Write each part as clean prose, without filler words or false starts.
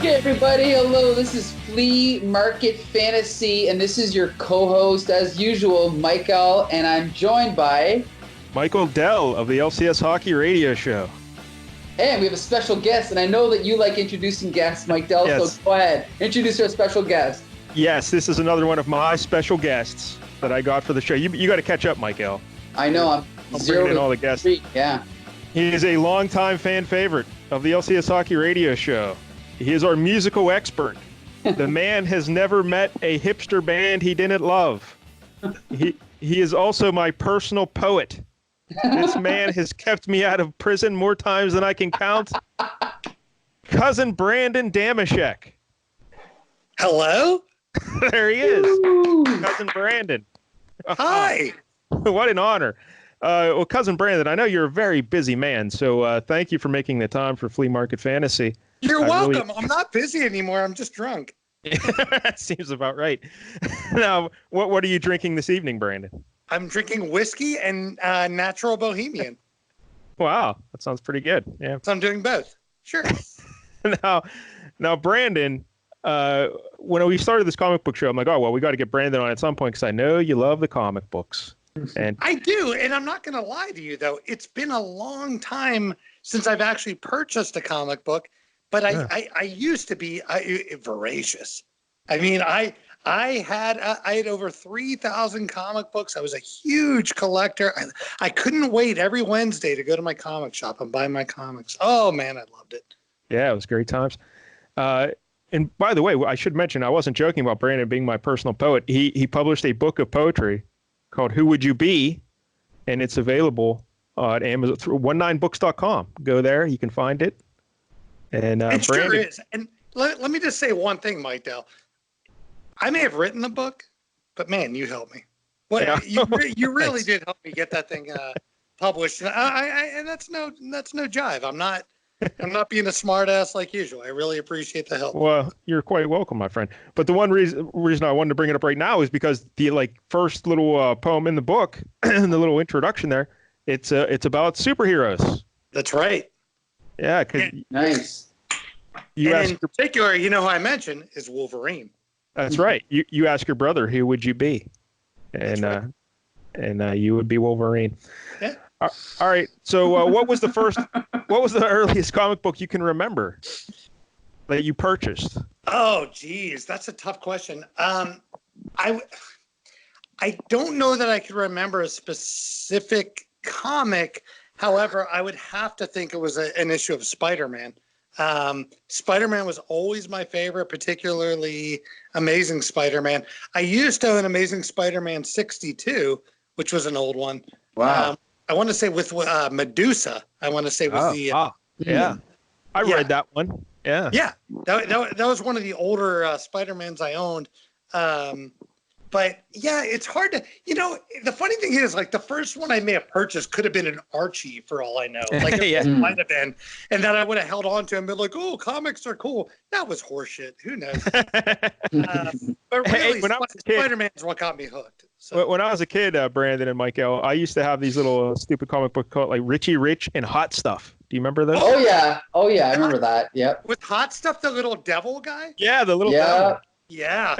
Okay, everybody, hello. This is Flea Market Fantasy, and this is your co-host, as usual, Michael, and I'm joined by... Michael Dell of the LCS Hockey Radio Show. And we have a special guest, and I know that you like introducing guests, Mike Dell, yes. So go ahead. Introduce our special guest. Yes, this is another one of my special guests that I got for the show. You got to catch up, Michael. I know, I'm bringing in all the guests. Yeah. He is a longtime fan favorite of the LCS Hockey Radio Show. He is our musical expert. The man has never met a hipster band he didn't love. He is also my personal poet. This man has kept me out of prison more times than I can count. Cousin Brandon Damashek. Hello? There he is. Ooh. Cousin Brandon. Hi. What an honor. Well, Cousin Brandon, I know you're a very busy man, so thank you for making the time for Flea Market Fantasy. You're welcome. I'm not busy anymore. I'm just drunk. That seems about right. Now, what are you drinking this evening, Brandon? I'm drinking whiskey and natural bohemian. Wow, that sounds pretty good. Yeah. So I'm doing both. Sure. Now, Brandon, when we started this comic book show, I'm like, oh, well, we got to get Brandon on at some point because I know you love the comic books. And I do, and I'm not going to lie to you, though. It's been a long time since I've actually purchased a comic book, but I used to be voracious. I mean, I had over 3,000 comic books. I was a huge collector. I couldn't wait every Wednesday to go to my comic shop and buy my comics. Oh, man, I loved it. Yeah, it was great times. And by the way, I should mention, I wasn't joking about Brandon being my personal poet. He published a book of poetry called Who Would You Be? And it's available at Amazon through 19books.com. Go there, you can find it. And it Brandon, sure is. And let me just say one thing, Mike Dell. I may have written the book, but man, you helped me. Yeah. You really did help me get that thing published. And and that's no jive. I'm not being a smart ass like usual. I really appreciate the help. Well, you're quite welcome, my friend. But the one reason I wanted to bring it up right now is because the first little poem in the book, in the little introduction there, it's about superheroes. That's right. Yeah, Nice. In particular, you know who I mentioned is Wolverine. That's right. You ask your brother, who would you be? And right. and you would be Wolverine. Yeah. All right. So what was the earliest comic book you can remember that you purchased? Oh, geez, that's a tough question. I don't know that I could remember a specific comic. However, I would have to think it was an issue of Spider-Man. Spider-Man was always my favorite, particularly Amazing Spider-Man. I used to own Amazing Spider-Man 62, which was an old one. Wow. I want to say with Medusa. I want to say was yeah. I read that one. Yeah. Yeah, that was one of the older Spider-Mans I owned. But yeah, it's hard to, the funny thing is, the first one I may have purchased could have been an Archie for all I know. It might have been. And then I would have held on to and been like, oh, comics are cool. That was horseshit. Who knows? But really, Spider-Man's what got me hooked. So. When I was a kid, Brandon and Michael, I used to have these little stupid comic books called Richie Rich and Hot Stuff. Do you remember those? Oh, yeah. I remember that. Yep. With Hot Stuff, the little devil guy? Yeah, the little devil. Yeah.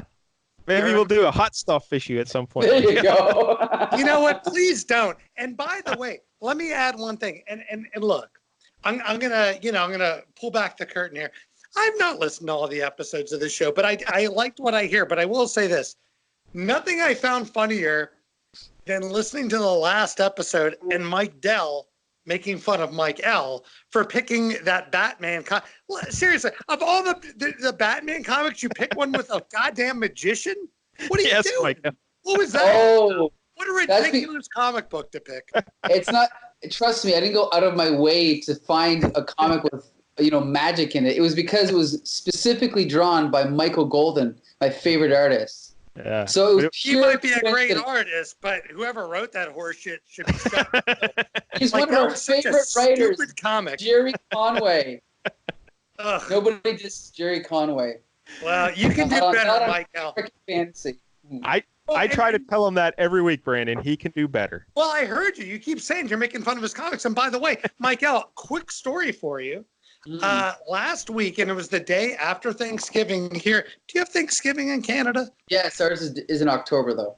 Maybe we'll do a Hot Stuff issue at some point. There you go. You know what? Please don't. And by the way, let me add one thing. And look, I'm gonna pull back the curtain here. I've not listened to all the episodes of this show, but I liked what I hear. But I will say this: nothing I found funnier than listening to the last episode and Mike Dell making fun of Mike L for picking that Batman. Seriously, of all the Batman comics, you pick one with a goddamn magician? What are you doing? Mike. What was that? Oh, what a ridiculous comic book to pick. It's not. Trust me, I didn't go out of my way to find a comic with magic in it. It was because it was specifically drawn by Michael Golden, my favorite artist. Yeah. So it was he might be a great artist, but whoever wrote that horseshit should be shot. He's one of our favorite writers. Stupid comic. Jerry Conway. Nobody does Jerry Conway. Well, you can do better, Michael. Fantasy. I try to tell him that every week, Brandon. He can do better. Well, I heard you. You keep saying you're making fun of his comics. And by the way, Michael, quick story for you. last week, and it was the day after Thanksgiving here. Do you have Thanksgiving in Canada? Yes, ours is in October though.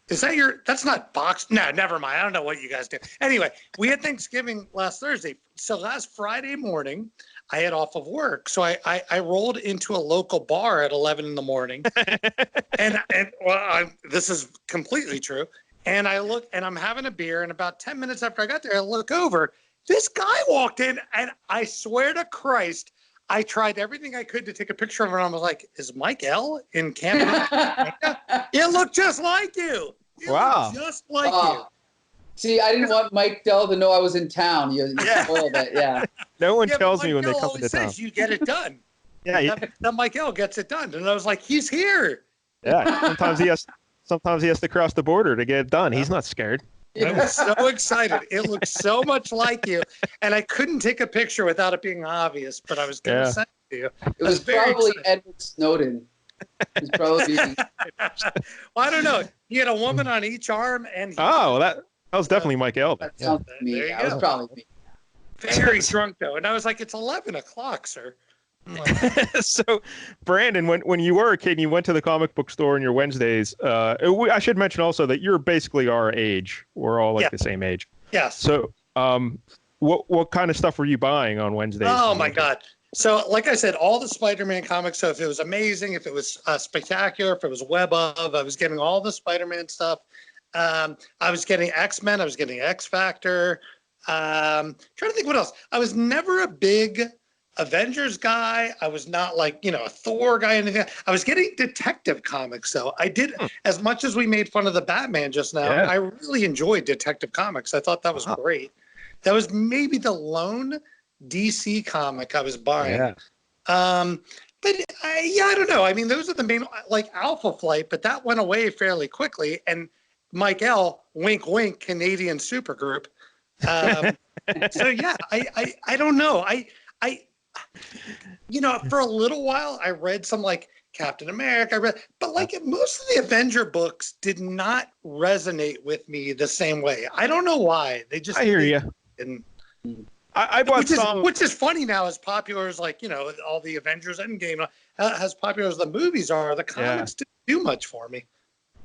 Is that that's not box? No, never mind. I don't know what you guys do. Anyway, we had Thanksgiving last Thursday. So last Friday morning, I had off of work. So I rolled into a local bar at 11 in the morning. This is completely true. And I look, and I'm having a beer. And about 10 minutes after I got there, I look over. This guy walked in, and I swear to Christ, I tried everything I could to take a picture of him. And I was like, is Mike L in Canada? It looked just like you. Wow. Just like you. See, I didn't want Mike Dell to know I was in town. You spoiled it, yeah. No one tells me when they come to town. You get it done. Yeah, that Mike L gets it done. And I was like, he's here. Yeah, sometimes he has to cross the border to get it done. He's not scared. I was so excited. It looked so much like you. And I couldn't take a picture without it being obvious, but I was going to send it to you. It was probably Edward Snowden. It was probably. Well, I don't know. He had a woman on each arm. That was definitely Mike L. That sounds like me. That was probably me. Very drunk, though. And I was like, it's 11 o'clock, sir. So, Brandon, when you were a kid and you went to the comic book store on your Wednesdays, I should mention also that you're basically our age. We're all the same age. Yes. So, what kind of stuff were you buying on Wednesdays? Oh, my God. So, like I said, all the Spider-Man comics. So if it was Amazing, if it was Spectacular, if it was Web of, I was getting all the Spider-Man stuff. I was getting X-Men. I was getting X-Factor. Trying to think what else. I was never a big Avengers guy. I was not like, a Thor guy or anything. I was getting detective comics, though. I did, as much as we made fun of the Batman just now, I really enjoyed detective comics. I thought that was great. That was maybe the lone DC comic I was buying. Yeah. But I don't know. I mean, those are the main, like Alpha Flight, but that went away fairly quickly. And Mike L, wink, wink, Canadian supergroup. So yeah, I don't know. I for a little while I read some like Captain America. But like most of the Avenger books did not resonate with me the same way. I don't know why. They just. I hear you. I bought which is funny now, as popular as like all the Avengers Endgame, as popular as the movies are. The comics didn't do much for me.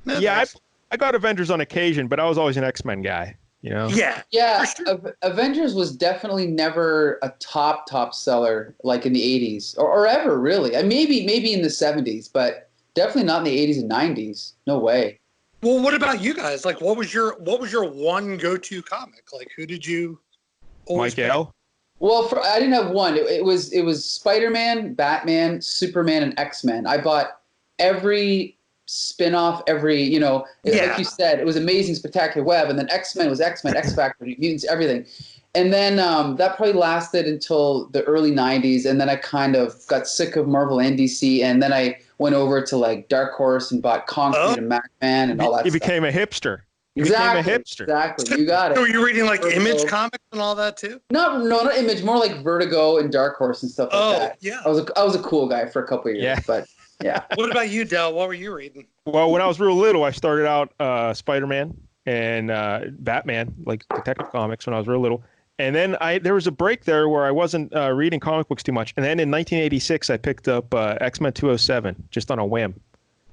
I got Avengers on occasion, but I was always an X-Men guy. Yeah. Sure. Avengers was definitely never a top seller like in the 80s or ever really. Maybe in the 70s, but definitely not in the 80s and 90s. No way. Well, what about you guys? Like, what was your one go-to comic? Like, who did you always Mike L? Well, I didn't have one. It was Spider-Man, Batman, Superman, and X-Men. I bought every spin-off, like you said, it was Amazing, Spectacular, Web, and then X-Men was X-Men, X-Factor, Mutants, everything. And then that probably lasted until the early 90s, and then I kind of got sick of Marvel and DC, and then I went over to like Dark Horse and bought Concrete and Macman and all that stuff. You became a hipster. Exactly. You got it. So were you reading like Image comics and all that too? No, not Image, more like Vertigo and Dark Horse and stuff like that. Yeah. I was a cool guy for a couple of years, but yeah. What about you, Del? What were you reading? Well, when I was real little, I started out Spider-Man and Batman, like Detective Comics when I was real little. And then there was a break there where I wasn't reading comic books too much. And then in 1986, I picked up X-Men 207 just on a whim.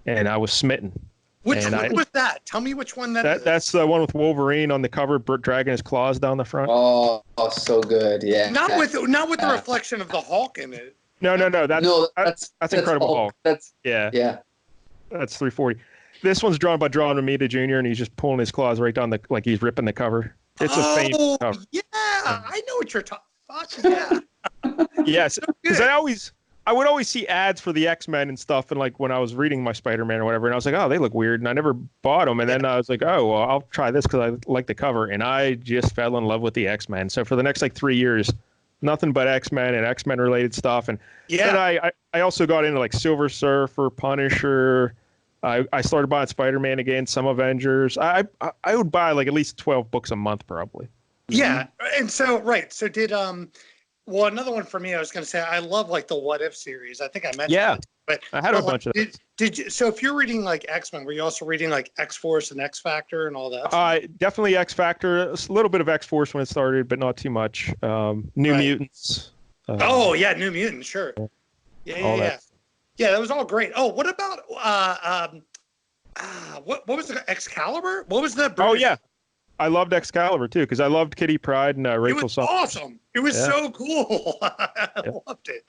And I was smitten. Which one was that? Tell me which one that is. That's the one with Wolverine on the cover, dragging his claws down the front. Oh, so good, yeah. Not with the reflection of the Hulk in it. No. That's Incredible Hulk. That's That's 340. This one's drawn by John Romita Jr. and he's just pulling his claws right down like he's ripping the cover. It's a famous cover. Yeah, I know what you're talking. Fuck yeah. Yes, because I would always see ads for the X-Men and stuff, and like when I was reading my Spider-Man or whatever, and I was like, oh, they look weird, and I never bought them, and then I was like, oh, well, I'll try this because I like the cover, and I just fell in love with the X-Men. So for the next like 3 years, nothing but X-Men and X-Men related stuff, and then I also got into like Silver Surfer, Punisher. I started buying Spider-Man again, some Avengers. I would buy like at least 12 books a month probably. Yeah, and so did well, another one for me, I was going to say, I love like the What If series. I think I mentioned it. But I had a bunch of those. Did you? So if you're reading like X-Men, were you also reading like X-Force and X-Factor and all that? Definitely X-Factor. A little bit of X-Force when it started, but not too much. New Mutants. Oh yeah, New Mutant, sure. Yeah. Yeah, that was all great. Oh, what about what was the Excalibur? What was the British? Oh yeah, I loved Excalibur too because I loved Kitty Pryde and Rachel. It was Summers. awesome. It was so cool. I loved it.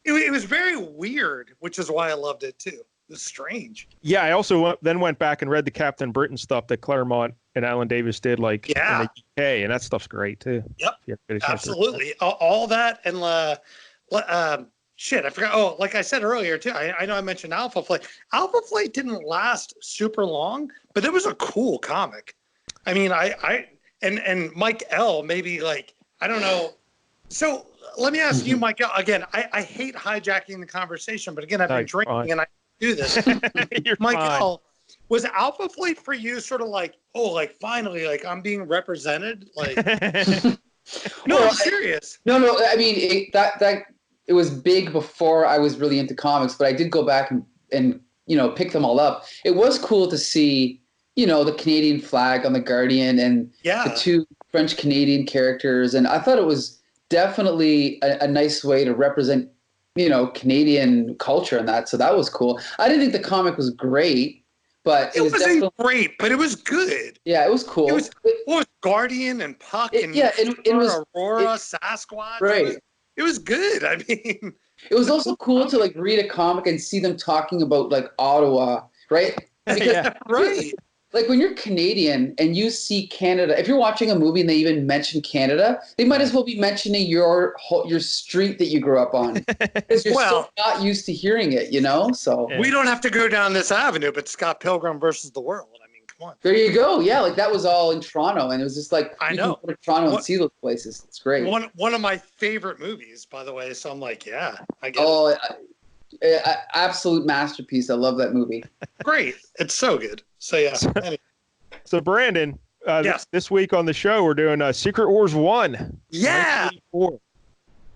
It was very weird, which is why I loved it too. It was strange. Yeah, I also then went back and read the Captain Britain stuff that Claremont and Alan Davis did, like in the UK, and that stuff's great too. Yep, absolutely. All that and shit, I forgot. Oh, like I said earlier too, I know I mentioned Alpha Flight. Alpha Flight didn't last super long, but it was a cool comic. I mean, and Mike L. maybe like I don't know. So let me ask you, Mike L. Again, I hate hijacking the conversation, but again, I've been drinking and I do this. Mike L. Was Alpha Flight for you sort of like, oh, like finally, like I'm being represented? Like, no, I'm serious. No. I mean, it was big before I was really into comics, but I did go back and pick them all up. It was cool to see, the Canadian flag on the Guardian and the two French Canadian characters, and I thought it was definitely a nice way to represent, Canadian culture and that. So that was cool. I didn't think the comic was great, but it wasn't great, but it was good. Yeah, it was cool. It was Guardian and Puck and it was Aurora, Sasquatch. Right. It was good. I mean, it was also cool to like read a comic and see them talking about like Ottawa, right? Because, right. Like when you're Canadian and you see Canada, if you're watching a movie and they even mention Canada, they might as well be mentioning your street that you grew up on, because you're so not used to hearing it, So we don't have to go down this avenue, but Scott Pilgrim versus the World. I mean, come on. There you go. Yeah, like that was all in Toronto, and it was just like I know. Can go to Toronto and see those places. It's great. One of my favorite movies, by the way. So I'm like, I get it. Absolute masterpiece. I love that movie. Great. It's so good. So yeah. So Brandon, yes. This week on the show we're doing Secret Wars 1. Yeah.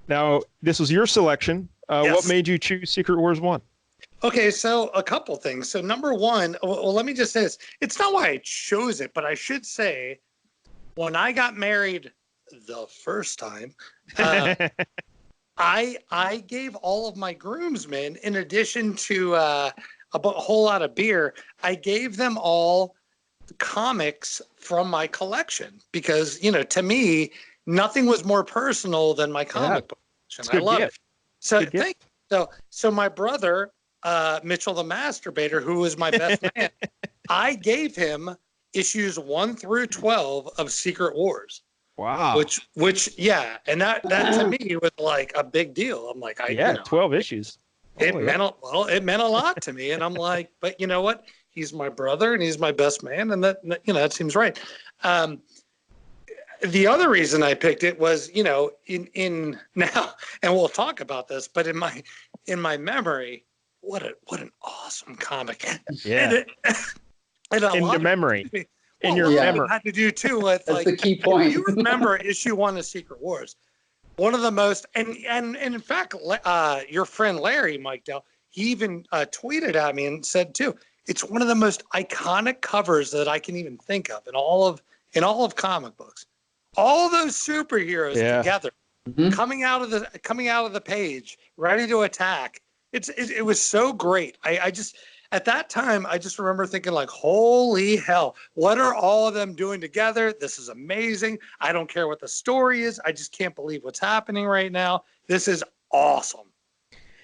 Now this was your selection. What made you choose Secret Wars 1? Okay, so a couple things. So number one, well, let me just say this. It's not why I chose it, but I should say, when I got married the first time, I gave all of my groomsmen, in addition to a whole lot of beer, I gave them all comics from my collection because, to me, nothing was more personal than my comic book. I love it. So so my brother, Mitchell the Masturbator, who was my best man, I gave him issues 1 through 12 of Secret Wars. Wow. Which and that to me was like a big deal. I'm like, 12 issues. It meant a lot to me, and I'm like, but you know what? He's my brother, and he's my best man, and that seems right. The other reason I picked it was, in now, and we'll talk about this, but in my memory, what an awesome comic. Yeah. In your memory. In your memory. Had to do too with that's the key point. If you remember issue 1 of Secret Wars, one of the most, and in fact, your friend Larry, Mike Dell, he even tweeted at me and said too, it's one of the most iconic covers that I can even think of in all of comic books. All those superheroes together, coming out of the page, ready to attack. It was so great. I just, at that time, I just remember thinking like, holy hell, what are all of them doing together? This is amazing. I don't care what the story is. I just can't believe what's happening right now. This is awesome.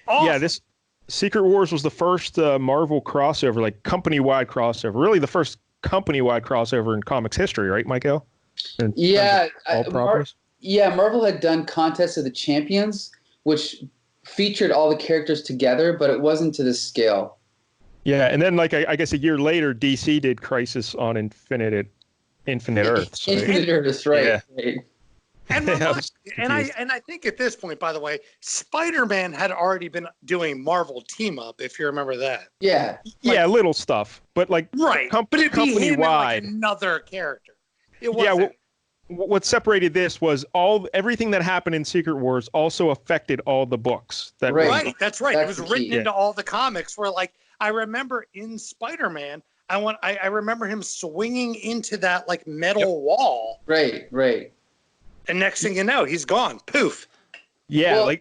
Yeah, this Secret Wars was the first Marvel crossover, like company-wide crossover. Really the first company-wide crossover in comics history, right, Michael? Marvel had done Contest of the Champions, which featured all the characters together, but it wasn't to this scale. Yeah, and then like I guess a year later, DC did Crisis on Infinite Earths. Right? Infinite Earths, right? Yeah. Right. And I think at this point, by the way, Spider-Man had already been doing Marvel Team Up, if you remember that. Yeah, little stuff, but like company-wide, like another character. It wasn't. Yeah. What separated this was everything that happened in Secret Wars also affected all the books. That's right. It was written into all the comics. Where like I remember in Spider-Man, I remember him swinging into that like metal wall. Right. And next thing you know, he's gone. Poof. Yeah, Well-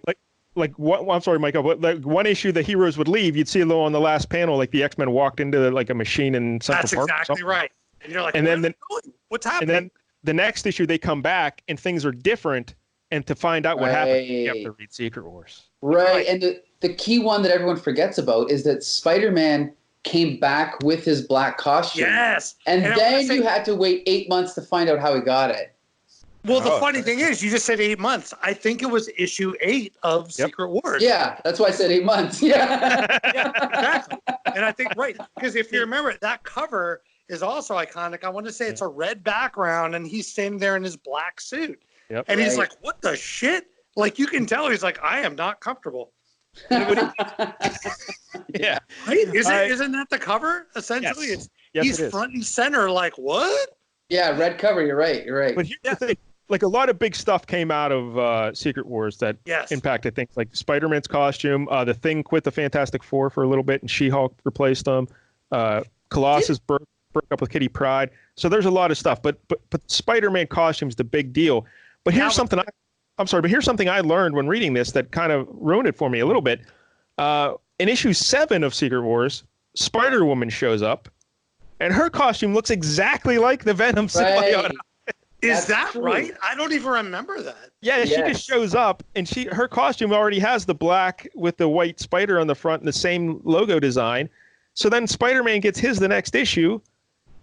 like what? I'm sorry, Michael. But like one issue, the heroes would leave. You'd see on the last panel, like the X-Men walked into like a machine in Central That's Park. exactly right. And you're like, And then what's and happening? then the next issue, they come back and things are different. And to find out what happened, you have to read Secret Wars. Right. And the key one that everyone forgets about is that Spider-Man came back with his black costume. Yes. And then you had to wait 8 months to find out how he got it. Well, the funny thing is, you just said 8 months. I think it was issue 8 of Secret Wars. Yeah, that's why I said 8 months. Yeah. Yeah, exactly. And I think, right, because if you remember, that cover is also iconic. I want to say it's a red background, and he's standing there in his black suit. Yep. And he's like, what the shit? Like, you can tell he's like, I am not comfortable. Yeah. Right? Isn't that the cover, essentially? Yes. He's front and center, like, what? Yeah, red cover. You're right. But here's the thing. Like, a lot of big stuff came out of Secret Wars that impacted things, like Spider-Man's costume. The Thing quit the Fantastic Four for a little bit, and She-Hulk replaced them. Colossus broke up with Kitty Pryde. So there's a lot of stuff. But Spider-Man costume's the big deal. But here's something here's something I learned when reading this that kind of ruined it for me a little bit. In issue 7 of Secret Wars, Spider-Woman shows up, and her costume looks exactly like the Venom symbiote. Is that right? I don't even remember that. Yeah, she just shows up, and her costume already has the black with the white spider on the front and the same logo design. So then Spider-Man gets his the next issue,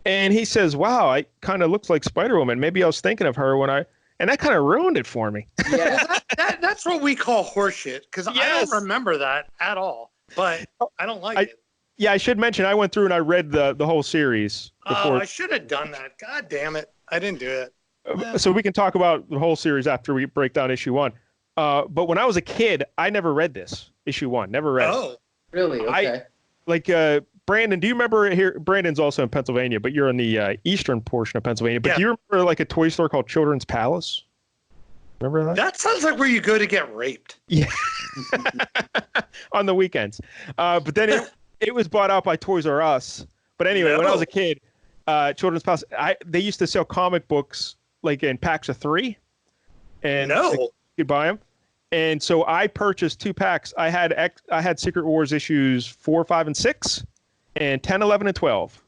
and he says, wow, I kind of looks like Spider-Woman. Maybe I was thinking of her and that kind of ruined it for me. Yeah, that's what we call horseshit, because I don't remember that at all, but I don't like it. Yeah, I should mention, I went through and I read the whole series before. Oh, I should have done that. God damn it. I didn't do it. So we can talk about the whole series after we break down issue 1. But when I was a kid, I never read this, issue 1. Never read it. Oh, really? Okay. Brandon, do you remember here? Brandon's also in Pennsylvania, but you're in the eastern portion of Pennsylvania. But do you remember like a toy store called Children's Palace? Remember that? That sounds like where you go to get raped. Yeah. On the weekends. But then it was bought out by Toys R Us. But anyway, when I was a kid, Children's Palace, they used to sell comic books like in packs of 3. And you could buy them. And so I purchased 2 packs. I had Secret Wars issues 4, 5, and 6, and 10, 11, and 12.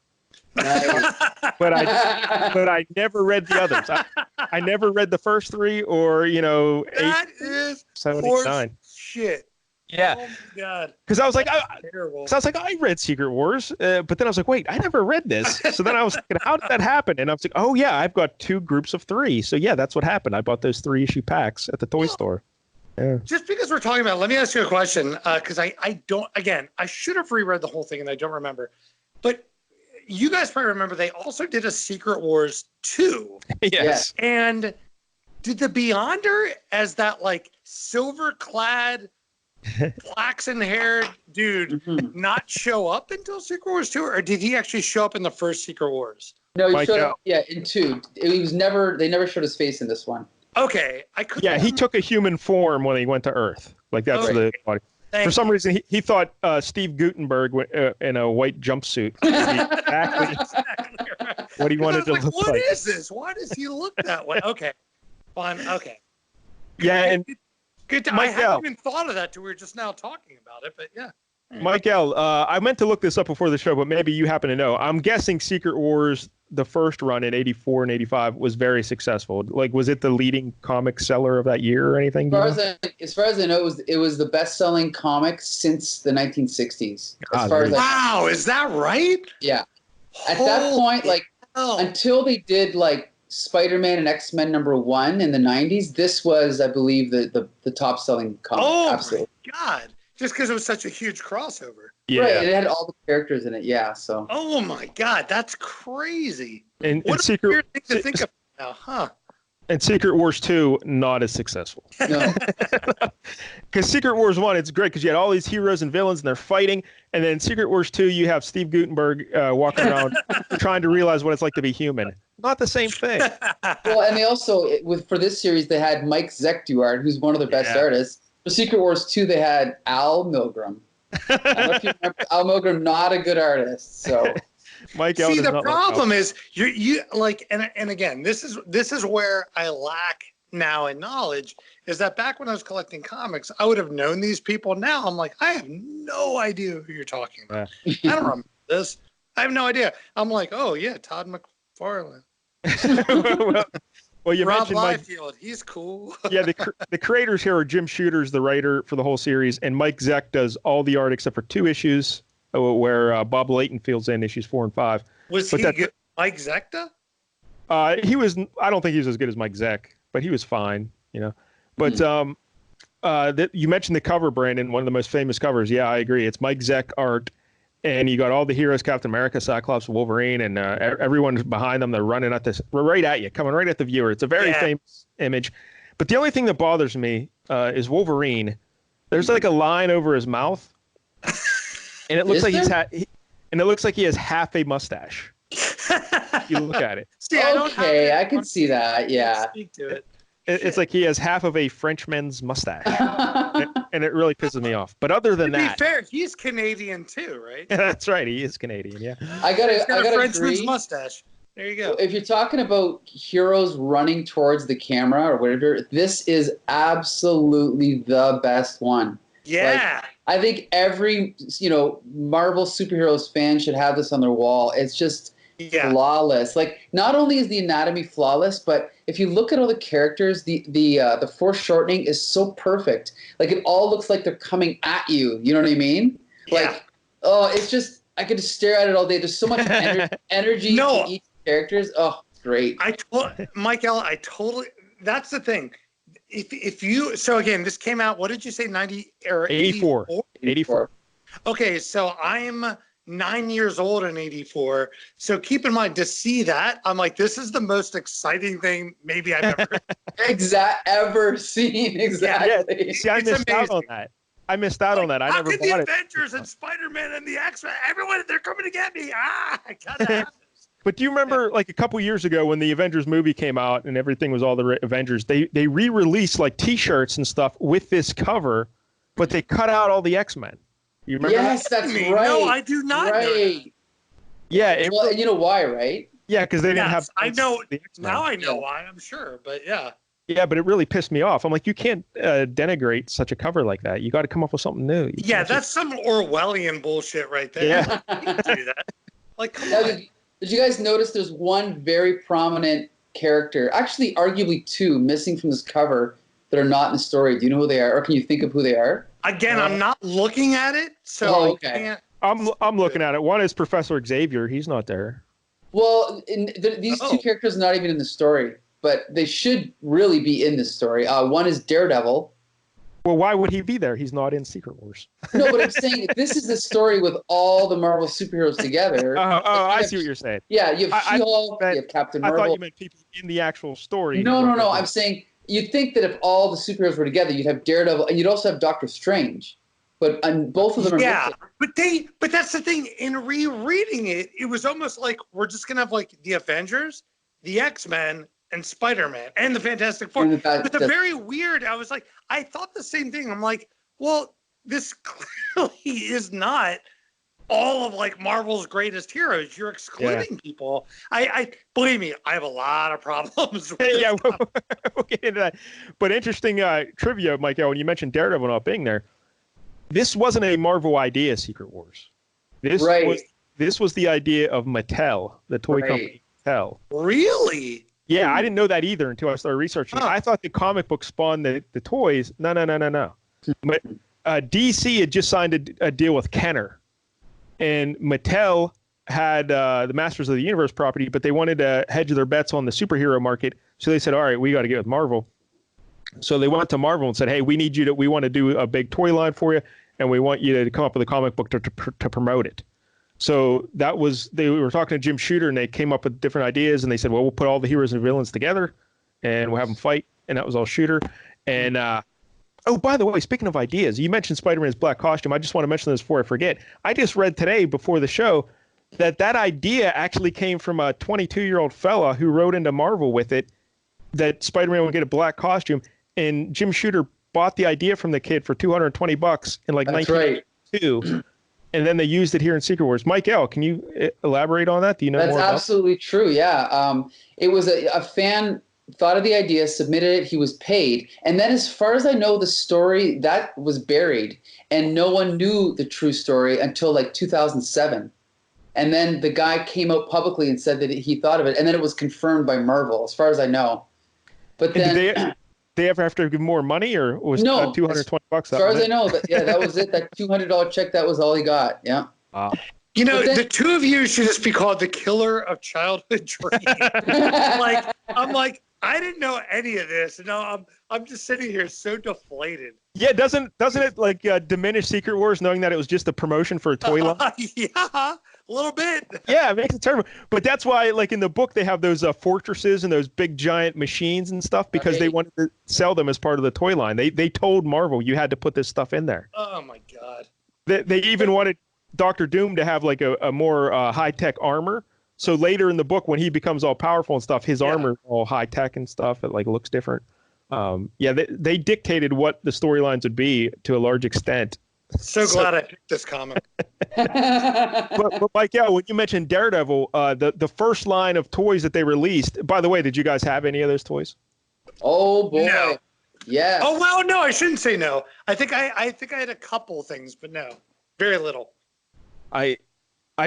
Nice. But I never read the others. I never read the first 3 or 8, that is 7, 8, 9. Shit. Yeah. Oh my God. Because I was like, terrible. I read Secret Wars, but then I was like, wait, I never read this. So then I was thinking, how did that happen? And I was like, oh yeah, I've got 2 groups of 3. So yeah, that's what happened. I bought those 3 issue packs at the toy store. Yeah. Just because we're talking about it, let me ask you a question, because I should have reread the whole thing and I don't remember. But you guys probably remember they also did a Secret Wars 2. Yes. And did the Beyonder, as that like silver-clad, flaxen-haired dude, not show up until Secret Wars 2, or did he actually show up in the first Secret Wars? No, he showed up. Yeah, in 2. He was never. They never showed his face in this one. Okay, I could. Yeah, he took a human form when he went to Earth. Like that's the body. For some reason, he thought Steve Gutenberg in a white jumpsuit exactly right. what he wanted to look like. What is this? Why does he look that way? Okay, fine. Okay. Yeah, and good. I hadn't even thought of that till we were just now talking about it, but yeah. Mike L., I meant to look this up before the show, but maybe you happen to know. I'm guessing Secret Wars, the first run in 84 and 85, was very successful. Like, was it the leading comic seller of that year or anything? As far as I know, it was the best-selling comic since the 1960s. Wow, is that right? Yeah. At that point, until they did, Spider-Man and X-Men #1 in the 90s, this was, I believe, the top-selling comic. Oh, absolutely. My God. Just because it was such a huge crossover. Yeah. Right, it had all the characters in it, yeah. So. Oh my God, that's crazy. And what a weird thing to think of now, huh? And Secret Wars 2, not as successful. No. Because Secret Wars 1, it's great because you had all these heroes and villains and they're fighting. And then Secret Wars 2, you have Steve Gutenberg walking around trying to realize what it's like to be human. Not the same thing. Well, and they also, for this series, they had Mike Zeck do art, who's one of their best artists. For Secret Wars 2, they had Al Milgrom. I don't know if you remember Al Milgrom, not a good artist. So, see, the problem is you and again, this is where I lack now in knowledge is that back when I was collecting comics, I would have known these people. Now I'm like, I have no idea who you're talking about. I don't remember this. I have no idea. I'm like, oh yeah, Todd McFarlane. well, you Rob mentioned Liefeld. He's cool. Yeah, the creators here are Jim Shooter's the writer for the whole series, and Mike Zeck does all the art except for 2 issues where Bob Layton fills in issues 4 and 5. Was he good? Mike Zeck? He was. I don't think he was as good as Mike Zeck, but he was fine, you know. But you mentioned the cover, Brandon, one of the most famous covers. Yeah, I agree. It's Mike Zeck art, and you got all the heroes: Captain America, Cyclops, Wolverine, and everyone's behind them. They're running at this, right at you, coming right at the viewer. It's a very famous image. But the only thing that bothers me is Wolverine. There's like a line over his mouth, and it looks like it looks like he has half a mustache. You look at it. See, I can see that. Yeah. Speak to it. It's like he has half of a Frenchman's mustache, and it really pisses me off. But other than that, to be fair, he's Canadian too, right? That's right. He is Canadian. Yeah. I gotta Frenchman's agree. mustache. There you go. If you're talking about heroes running towards the camera or whatever, this is absolutely the best one. Yeah. I think every Marvel superheroes fan should have this on their wall. It's just flawless. Like, not only is the anatomy flawless, but if you look at all the characters, the foreshortening is so perfect. Like, it all looks like they're coming at you. You know what I mean? Yeah. Like, it's just, I could just stare at it all day. There's so much energy to each characters. Oh, great. Michael, that's the thing. If you, so again, this came out, what did you say, 90 or 84? 84. Okay, so I'm 9 years old in 84. So keep in mind, to see that, I'm like, this is the most exciting thing maybe I've ever seen. Exactly. Yeah. See, I missed out on that. I never bought it. The Avengers and Spider-Man and the X-Men, everyone, they're coming to get me. I gotta have this. But do you remember, like, a couple years ago when the Avengers movie came out and everything was all the Avengers, they re-released, like, T-shirts and stuff with this cover, but they cut out all the X-Men. You remember Yes, that? that's right. No, I do not know that. Yeah. Well, you know why, right? Yeah, because they didn't have... I know. The X-Men. Now I know why, I'm sure, but yeah. Yeah, but it really pissed me off. I'm like, you can't denigrate such a cover like that. You got to come up with something new. That's some Orwellian bullshit right there. Yeah. You can't do that. Like, come on. Did you guys notice there's one very prominent character, actually arguably 2, missing from this cover that are not in the story? Do you know who they are, or can you think of who they are? Again, I'm not looking at it, so I can't. I'm looking at it. One is Professor Xavier. He's not there. Well, these 2 characters are not even in the story, but they should really be in this story. One is Daredevil. Well, why would he be there? He's not in Secret Wars. No, but I'm saying this is the story with all the Marvel superheroes together. I see what you're saying. Yeah, you have She-Hulk, you have Captain Marvel. I thought you meant people in the actual story. No. I'm saying you'd think that if all the superheroes were together, you'd have Daredevil, and you'd also have Doctor Strange. But both of them are missing. But that's the thing. In rereading it, it was almost like we're just gonna have like the Avengers, the X-Men, and Spider-Man and the Fantastic Four. But the very weird, I thought the same thing. I'm like, well, this clearly is not all of like Marvel's greatest heroes. You're excluding people. I believe me, I have a lot of problems with this. We'll get into that. But interesting trivia, Michael, when you mentioned Daredevil not being there, this wasn't a Marvel idea, Secret Wars. This was the idea of Mattel, the toy company Mattel. Really? Yeah, I didn't know that either until I started researching. I thought the comic book spawned the toys. No. But DC had just signed a deal with Kenner, and Mattel had the Masters of the Universe property, but they wanted to hedge their bets on the superhero market. So they said, all right, we got to get with Marvel. So they went to Marvel and said, hey, we want to do a big toy line for you, and we want you to come up with a comic book to promote it. So they were talking to Jim Shooter, and they came up with different ideas, and they said, well, we'll put all the heroes and villains together, and we'll have them fight, and that was all Shooter. And, by the way, speaking of ideas, you mentioned Spider-Man's black costume. I just want to mention this before I forget. I just read today before the show that idea actually came from a 22-year-old fella who wrote into Marvel with it, that Spider-Man would get a black costume, and Jim Shooter bought the idea from the kid for $220 in like 1992. Right. And then they used it here in Secret Wars. Mike L., can you elaborate on that? Do you know more about That's absolutely true, yeah. It was a fan thought of the idea, submitted it, he was paid. And then as far as I know, the story, that was buried. And no one knew the true story until like 2007. And then the guy came out publicly and said that he thought of it. And then it was confirmed by Marvel, as far as I know. But then... Did they ever have to give more money, or was no, $220? As far as I know, that was it. That $200 check, that was all he got. Yeah. Wow. You know, the two of you should just be called the killer of childhood dreams. I'm like, I didn't know any of this, and now I'm just sitting here so deflated. Yeah, doesn't it like diminish Secret Wars knowing that it was just a promotion for a toy line? Yeah, a little bit. Yeah, it makes it terrible. But that's why, like in the book, they have those fortresses and those big giant machines and stuff because they wanted to sell them as part of the toy line. They told Marvel you had to put this stuff in there. Oh my God. They even wanted Doctor Doom to have like a more high-tech armor. So later in the book, when he becomes all powerful and stuff, his armor is all high-tech and stuff. It like looks different. They dictated what the storylines would be to a large extent. So glad I picked this comic. but Mike, when you mentioned Daredevil, the first line of toys that they released. By the way, did you guys have any of those toys? Oh boy, no. Yeah. Oh well, no, I shouldn't say no. I think I had a couple things, but no, very little. I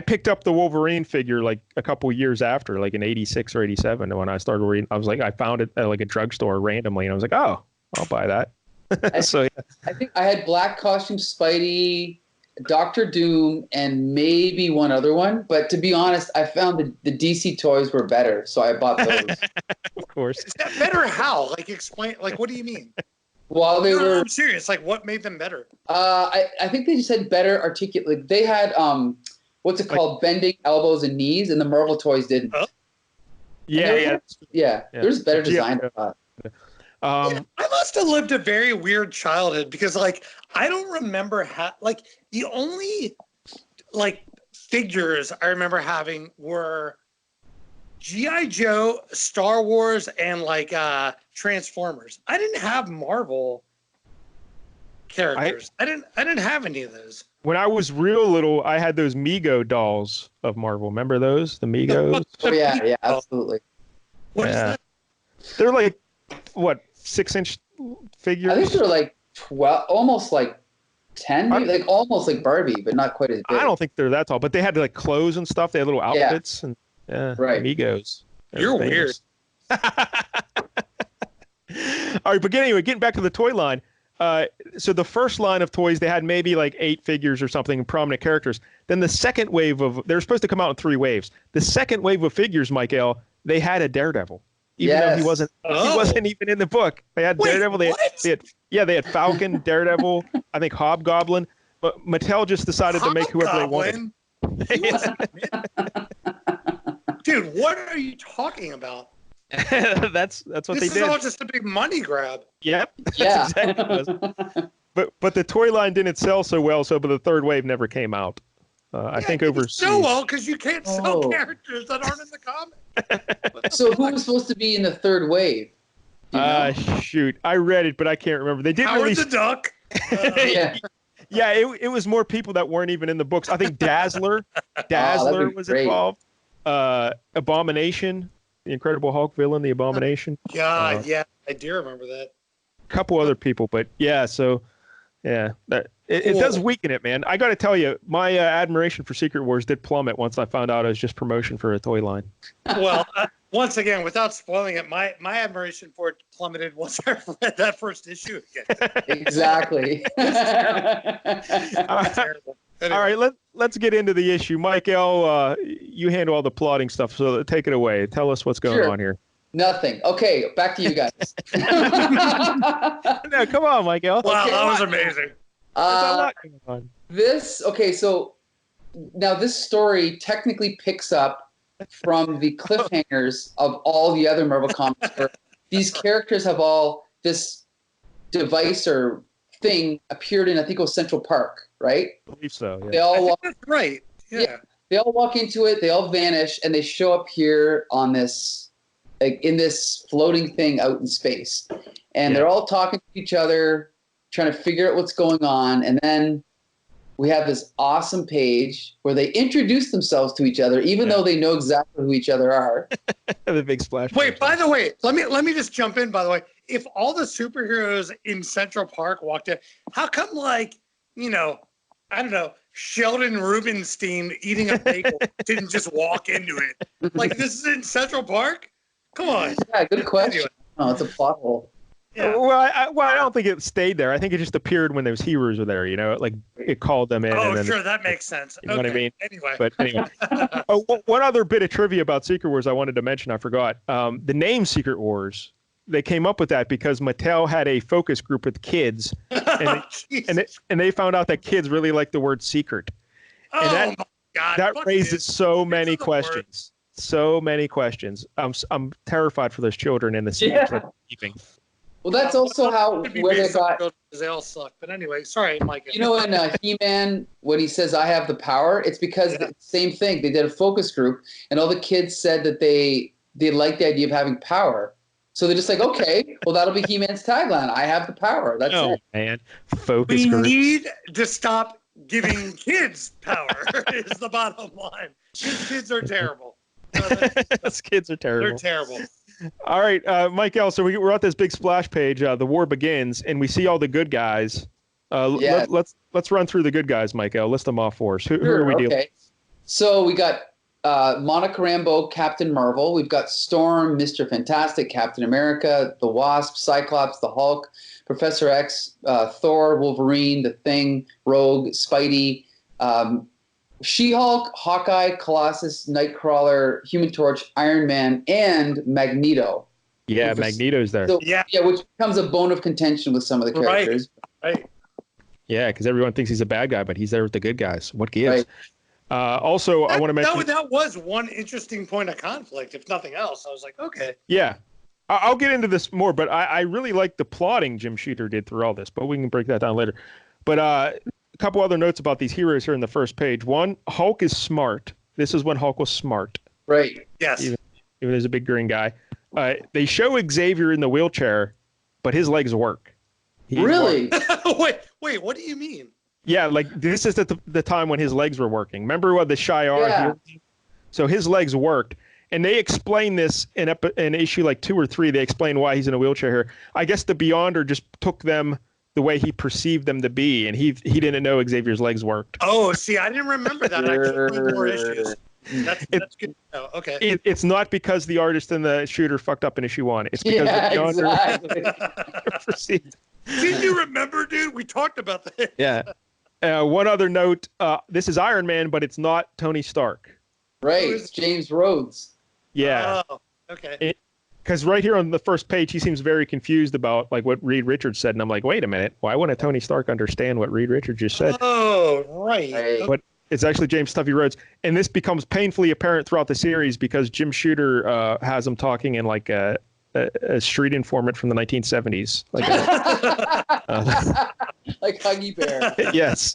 picked up the Wolverine figure like a couple years after, like in '86 or '87, and when I started reading, I was like, I found it at like a drugstore randomly, and I was like, oh, I'll buy that. So yeah. I think I had Black Costume Spidey, Doctor Doom, and maybe one other one. But to be honest, I found the DC toys were better, so I bought those. Of course. Is that better? How? Like, explain. Like, what do you mean? While they were, I'm serious. Like, what made them better? I think they just had better articulate. Like, they had what's it called, bending elbows and knees, and the Marvel toys didn't. Oh. Yeah. There's better design. I must have lived a very weird childhood because, like, I don't remember the only like figures I remember having were G.I. Joe, Star Wars, and like Transformers. I didn't have Marvel characters. I didn't have any of those. When I was real little, I had those Mego dolls of Marvel. Remember those? The Megos? Oh yeah, absolutely. What is that? They're like what, 6-inch figures? I think they're like 12, almost like 10, maybe, like almost like Barbie, but not quite as big. I don't think they're that tall, but they had like clothes and stuff. They had little outfits and right. Migos. You're weird. All right, but getting back to the toy line. So the first line of toys, they had maybe like 8 figures or something, prominent characters. Then the second wave they were supposed to come out in 3 waves. The second wave of figures, Michael, they had a Daredevil. Even though he wasn't even in the book. They had Daredevil. They had Falcon, Daredevil, I think Hobgoblin. But Mattel just decided to make whoever they wanted. Dude, what are you talking about? That's what they did. This is all just a big money grab. Yep. Yeah. Exactly what it was. But the toy line didn't sell so well, but the third wave never came out. I think overseas. So well, because you can't sell characters that aren't in the comic. So who was supposed to be in the third wave? Shoot, I read it, but I can't remember. They did Howard release the Duck. Yeah, it was more people that weren't even in the books. I think Dazzler was great. involved. Abomination, the Incredible Hulk villain, the Abomination. God, yeah, I do remember that. A couple other people, but yeah, so yeah, it does weaken it, man. I got to tell you, my admiration for Secret Wars did plummet once I found out it was just promotion for a toy line. Well, once again, without spoiling it, my admiration for it plummeted once I read that first issue again. Exactly. Terrible. Anyway. All right, let's get into the issue. Mike L., you handle all the plotting stuff, so take it away. Tell us what's going on here. Nothing. Okay, back to you guys. No, come on, Mike L. Wow, Okay, that was amazing. There's a lot going on. So now this story technically picks up from the cliffhangers of all the other Marvel comics where these characters have all this device or thing appeared in, I think it was Central Park, right? I believe so, yeah. They all walk, That's right. Yeah. they all walk into it, they all vanish, and they show up here on this, like in this floating thing out in space. And they're all talking to each other, trying to figure out what's going on. And then we have this awesome page where they introduce themselves to each other, even though they know exactly who each other are. The big splash. Wait, by the way, let me just jump in. By the way, if all the superheroes in Central Park walked in, how come like I don't know, Sheldon Rubenstein eating a bagel didn't just walk into it? Like, this is in Central Park? Come on. Yeah, good question. Oh, it's a plot hole. Yeah. Well, I don't think it stayed there. I think it just appeared when those heroes were there. Like it called them in. Oh, and then sure, that makes sense. You know what I mean? Anyway. But anyway, one other bit of trivia about Secret Wars I wanted to mention. I forgot. The name Secret Wars. They came up with that because Mattel had a focus group with kids, and they found out that kids really like the word secret. And my God! That raises so many questions. So many questions. I'm terrified for those children and the secrets they're keeping. Well, that's also where they got. Because they all suck. But anyway, sorry, Mike. You know, in He-Man, when he says "I have the power," it's because the same thing. They did a focus group, and all the kids said that they liked the idea of having power. So they're just like, okay, well, that'll be He-Man's tagline. I have the power. That's it. Man, focus group. We need to stop giving kids power. Is the bottom line. These kids are terrible. Those kids are terrible. They're terrible. All right, Michael. So we're at this big splash page. The war begins, and we see all the good guys. Let's run through the good guys, Michael. List them off for us. Who are we dealing with? So we got Monica Rambeau, Captain Marvel. We've got Storm, Mr. Fantastic, Captain America, the Wasp, Cyclops, the Hulk, Professor X, Thor, Wolverine, the Thing, Rogue, Spidey, She-Hulk, Hawkeye, Colossus, Nightcrawler, Human Torch, Iron Man, and Magneto. Yeah, Magneto's there. So, which becomes a bone of contention with some of the characters. Right. Yeah, because everyone thinks he's a bad guy, but he's there with the good guys. What gives? Right. Also, I want to mention that was one interesting point of conflict. If nothing else, I was like, okay. Yeah, I'll get into this more, but I really like the plotting Jim Shooter did through all this, but we can break that down later. But a couple other notes about these heroes here in the first page. One, Hulk is smart. This is when Hulk was smart. Right. Yes. Even as a big green guy. They show Xavier in the wheelchair, but his legs work. Really? Wait, what do you mean? Yeah, like this is the time when his legs were working. Remember what the Shi'ar? Yeah. So his legs worked. And they explain this in issue like 2 or 3. They explain why he's in a wheelchair here. I guess the Beyonder just took them the way he perceived them to be, and he didn't know Xavier's legs worked. Oh, see, I didn't remember that. I could read more issues. That's good to know. Okay. It's not because the artist and the shooter fucked up in issue 1. It's because the Beyonder perceived. Didn't you remember, dude? We talked about that. Yeah. One other note. This is Iron Man, but it's not Tony Stark. Right. It's James Rhodes. Yeah. Oh, okay. Because right here on the first page, he seems very confused about like what Reed Richards said, and I'm like, wait a minute, why wouldn't Tony Stark understand what Reed Richards just said? Oh, right. But it's actually James Tuffy Rhodes, and this becomes painfully apparent throughout the series because Jim Shooter has him talking in like a street informant from the 1970s, like like Huggy Bear. Yes,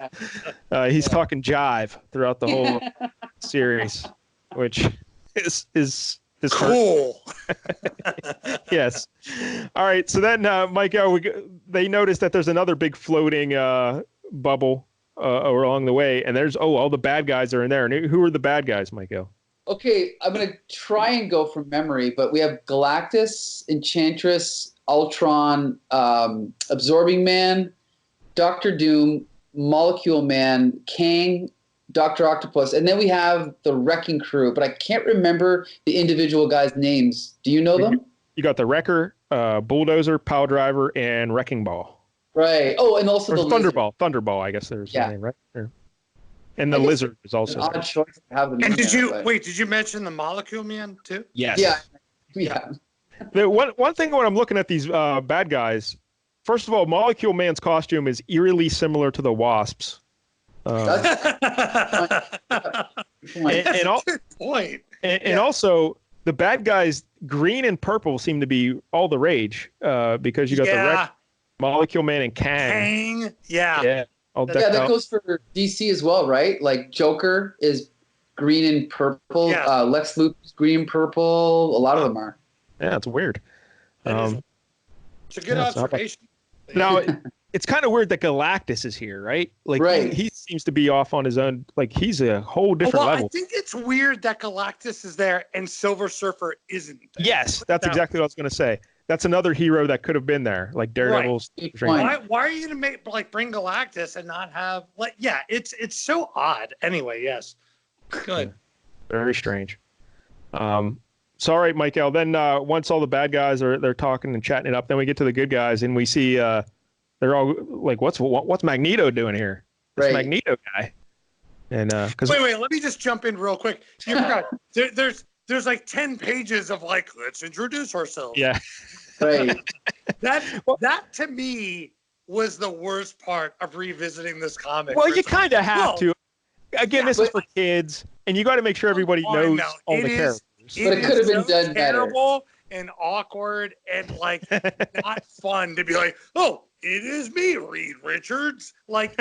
he's talking jive throughout the whole series, which is cool. Yes. All right. So then, Michael, they noticed that there's another big floating bubble along the way, and there's all the bad guys are in there. And who are the bad guys, Michael? Okay, I'm gonna try and go from memory, but we have Galactus, Enchantress, Ultron, Absorbing Man, Doctor Doom, Molecule Man, Kang, Dr. Octopus, and then we have the Wrecking Crew, but I can't remember the individual guys' names. Do you know them? You got the Wrecker, Bulldozer, Power Driver, and Wrecking Ball. Right. Oh, and also the Thunderball. Thunderball, I guess there's the name, right? There. And the Lizard is also an odd choice to have them. And did you mention the Molecule Man too? Yes. Yeah. The one thing when I'm looking at these bad guys, first of all, Molecule Man's costume is eerily similar to the Wasp's. Good point. And also, the bad guys, green and purple, seem to be all the rage because you got the Molecule Man and Kang. Yeah. That goes for DC as well, right? Like Joker is green and purple. Yeah. Lex Luthor's green and purple. A lot of them are. Yeah, it's weird. It's a good observation. Now, it's kind of weird that Galactus is here, right? Like Right. he seems to be off on his own. Like he's a whole different level. I think it's weird that Galactus is there and Silver Surfer isn't there. Yes, that's exactly what I was going to say. That's another hero that could have been there, like Daredevil's. Right. Why are you gonna bring Galactus and not have it's so odd. Anyway, yes. Good. Very strange. So all right, Michael. Then once all the bad guys they're talking and chatting it up, then we get to the good guys and we see they're all like, what's Magneto doing here? This Magneto guy. And wait, let me just jump in real quick. You forgot. There's like 10 pages of like, let's introduce ourselves. Yeah. Right. That to me was the worst part of revisiting this comic. Well, you kind of have to. Again, this is for kids, and you got to make sure everybody knows all the characters. But it could have been done terrible and awkward and like not fun to be like, oh, it is me, Reed Richards. Like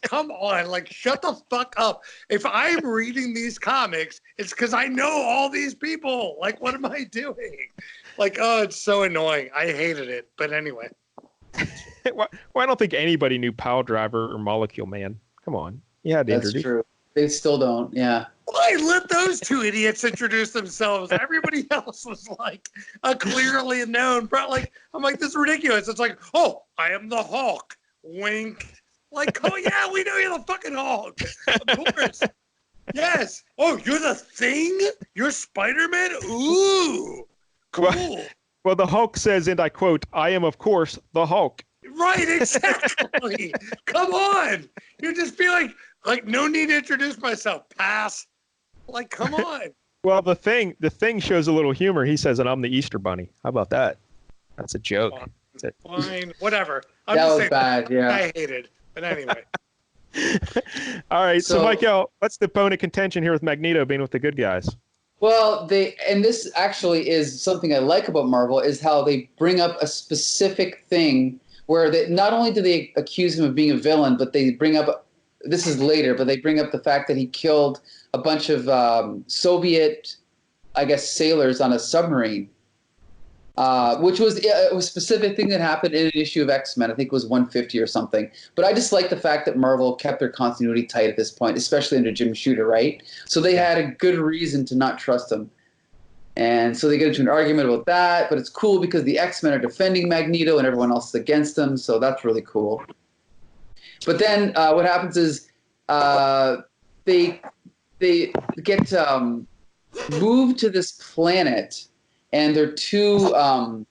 come on, like shut the fuck up. If I'm reading these comics, it's because I know all these people. Like, what am I doing? Like, oh, it's so annoying. I hated it. But anyway. Well, I don't think anybody knew Pile Driver or Molecule Man. Come on. Yeah, that's true. They still don't. Yeah. Why let those two idiots introduce themselves? Everybody else was like a clearly known. Like, I'm like, this is ridiculous. It's like, oh, I am the Hulk. Wink. Like, oh yeah, we know you're the fucking Hulk. Of course. Yes. Oh, you're the Thing? You're Spider-Man? Ooh. Cool. Well, the Hulk says, and I quote, "I am, of course, the Hulk." Right, exactly. Come on. You just be like, no need to introduce myself. Pass. Like, come on. Well, the thing shows a little humor. He says, and I'm the Easter Bunny. How about that? That's a joke. Fine, whatever. That was bad, yeah. I hated. But anyway. All right, so Michael, what's the opponent contention here with Magneto being with the good guys? Well, and this actually is something I like about Marvel, is how they bring up a specific thing where not only do they accuse him of being a villain, but they bring up, this is later, but they bring up the fact that he killed a bunch of Soviet, I guess, sailors on a submarine, which was a specific thing that happened in an issue of X-Men. I think it was 150 or something. But I just like the fact that Marvel kept their continuity tight at this point, especially under Jim Shooter, right? So they had a good reason to not trust him. And so they get into an argument about that, but it's cool because the X-Men are defending Magneto and everyone else is against them, so that's really cool. But then what happens is they get moved to this planet, and they're two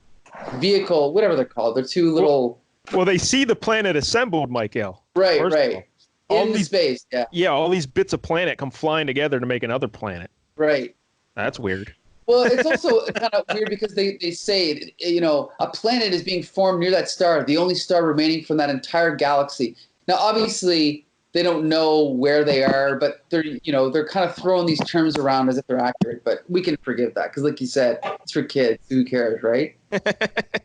vehicle, whatever they're called, they're two little... Well, they see the planet assembled, Michael. Right. In space, yeah. Yeah, all these bits of planet come flying together to make another planet. Right. That's weird. Well, it's also kind of weird because they say, a planet is being formed near that star, the only star remaining from that entire galaxy. Now, obviously, they don't know where they are, but they're kind of throwing these terms around as if they're accurate. But we can forgive that because, like you said, it's for kids. Who cares, right?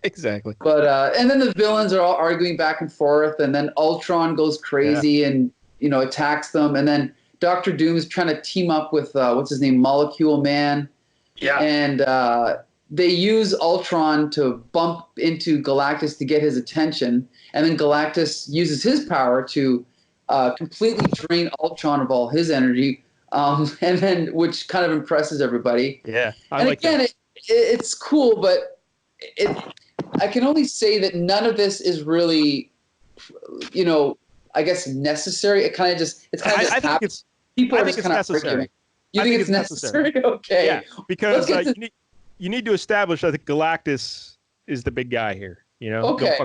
Exactly. But and then the villains are all arguing back and forth, and then Ultron goes crazy and attacks them, and then Doctor Doom is trying to team up with what's his name, Molecule Man. Yeah. And they use Ultron to bump into Galactus to get his attention, and then Galactus uses his power to completely drain Ultron of all his energy, and then which kind of impresses everybody. Yeah, it's cool, but I can only say that none of this is really, I guess necessary. It kind of just I think it's people I are think just it's kind of necessary. arguing. You think it's necessary? Okay. Yeah, because you need to establish that Galactus is the big guy here. Okay.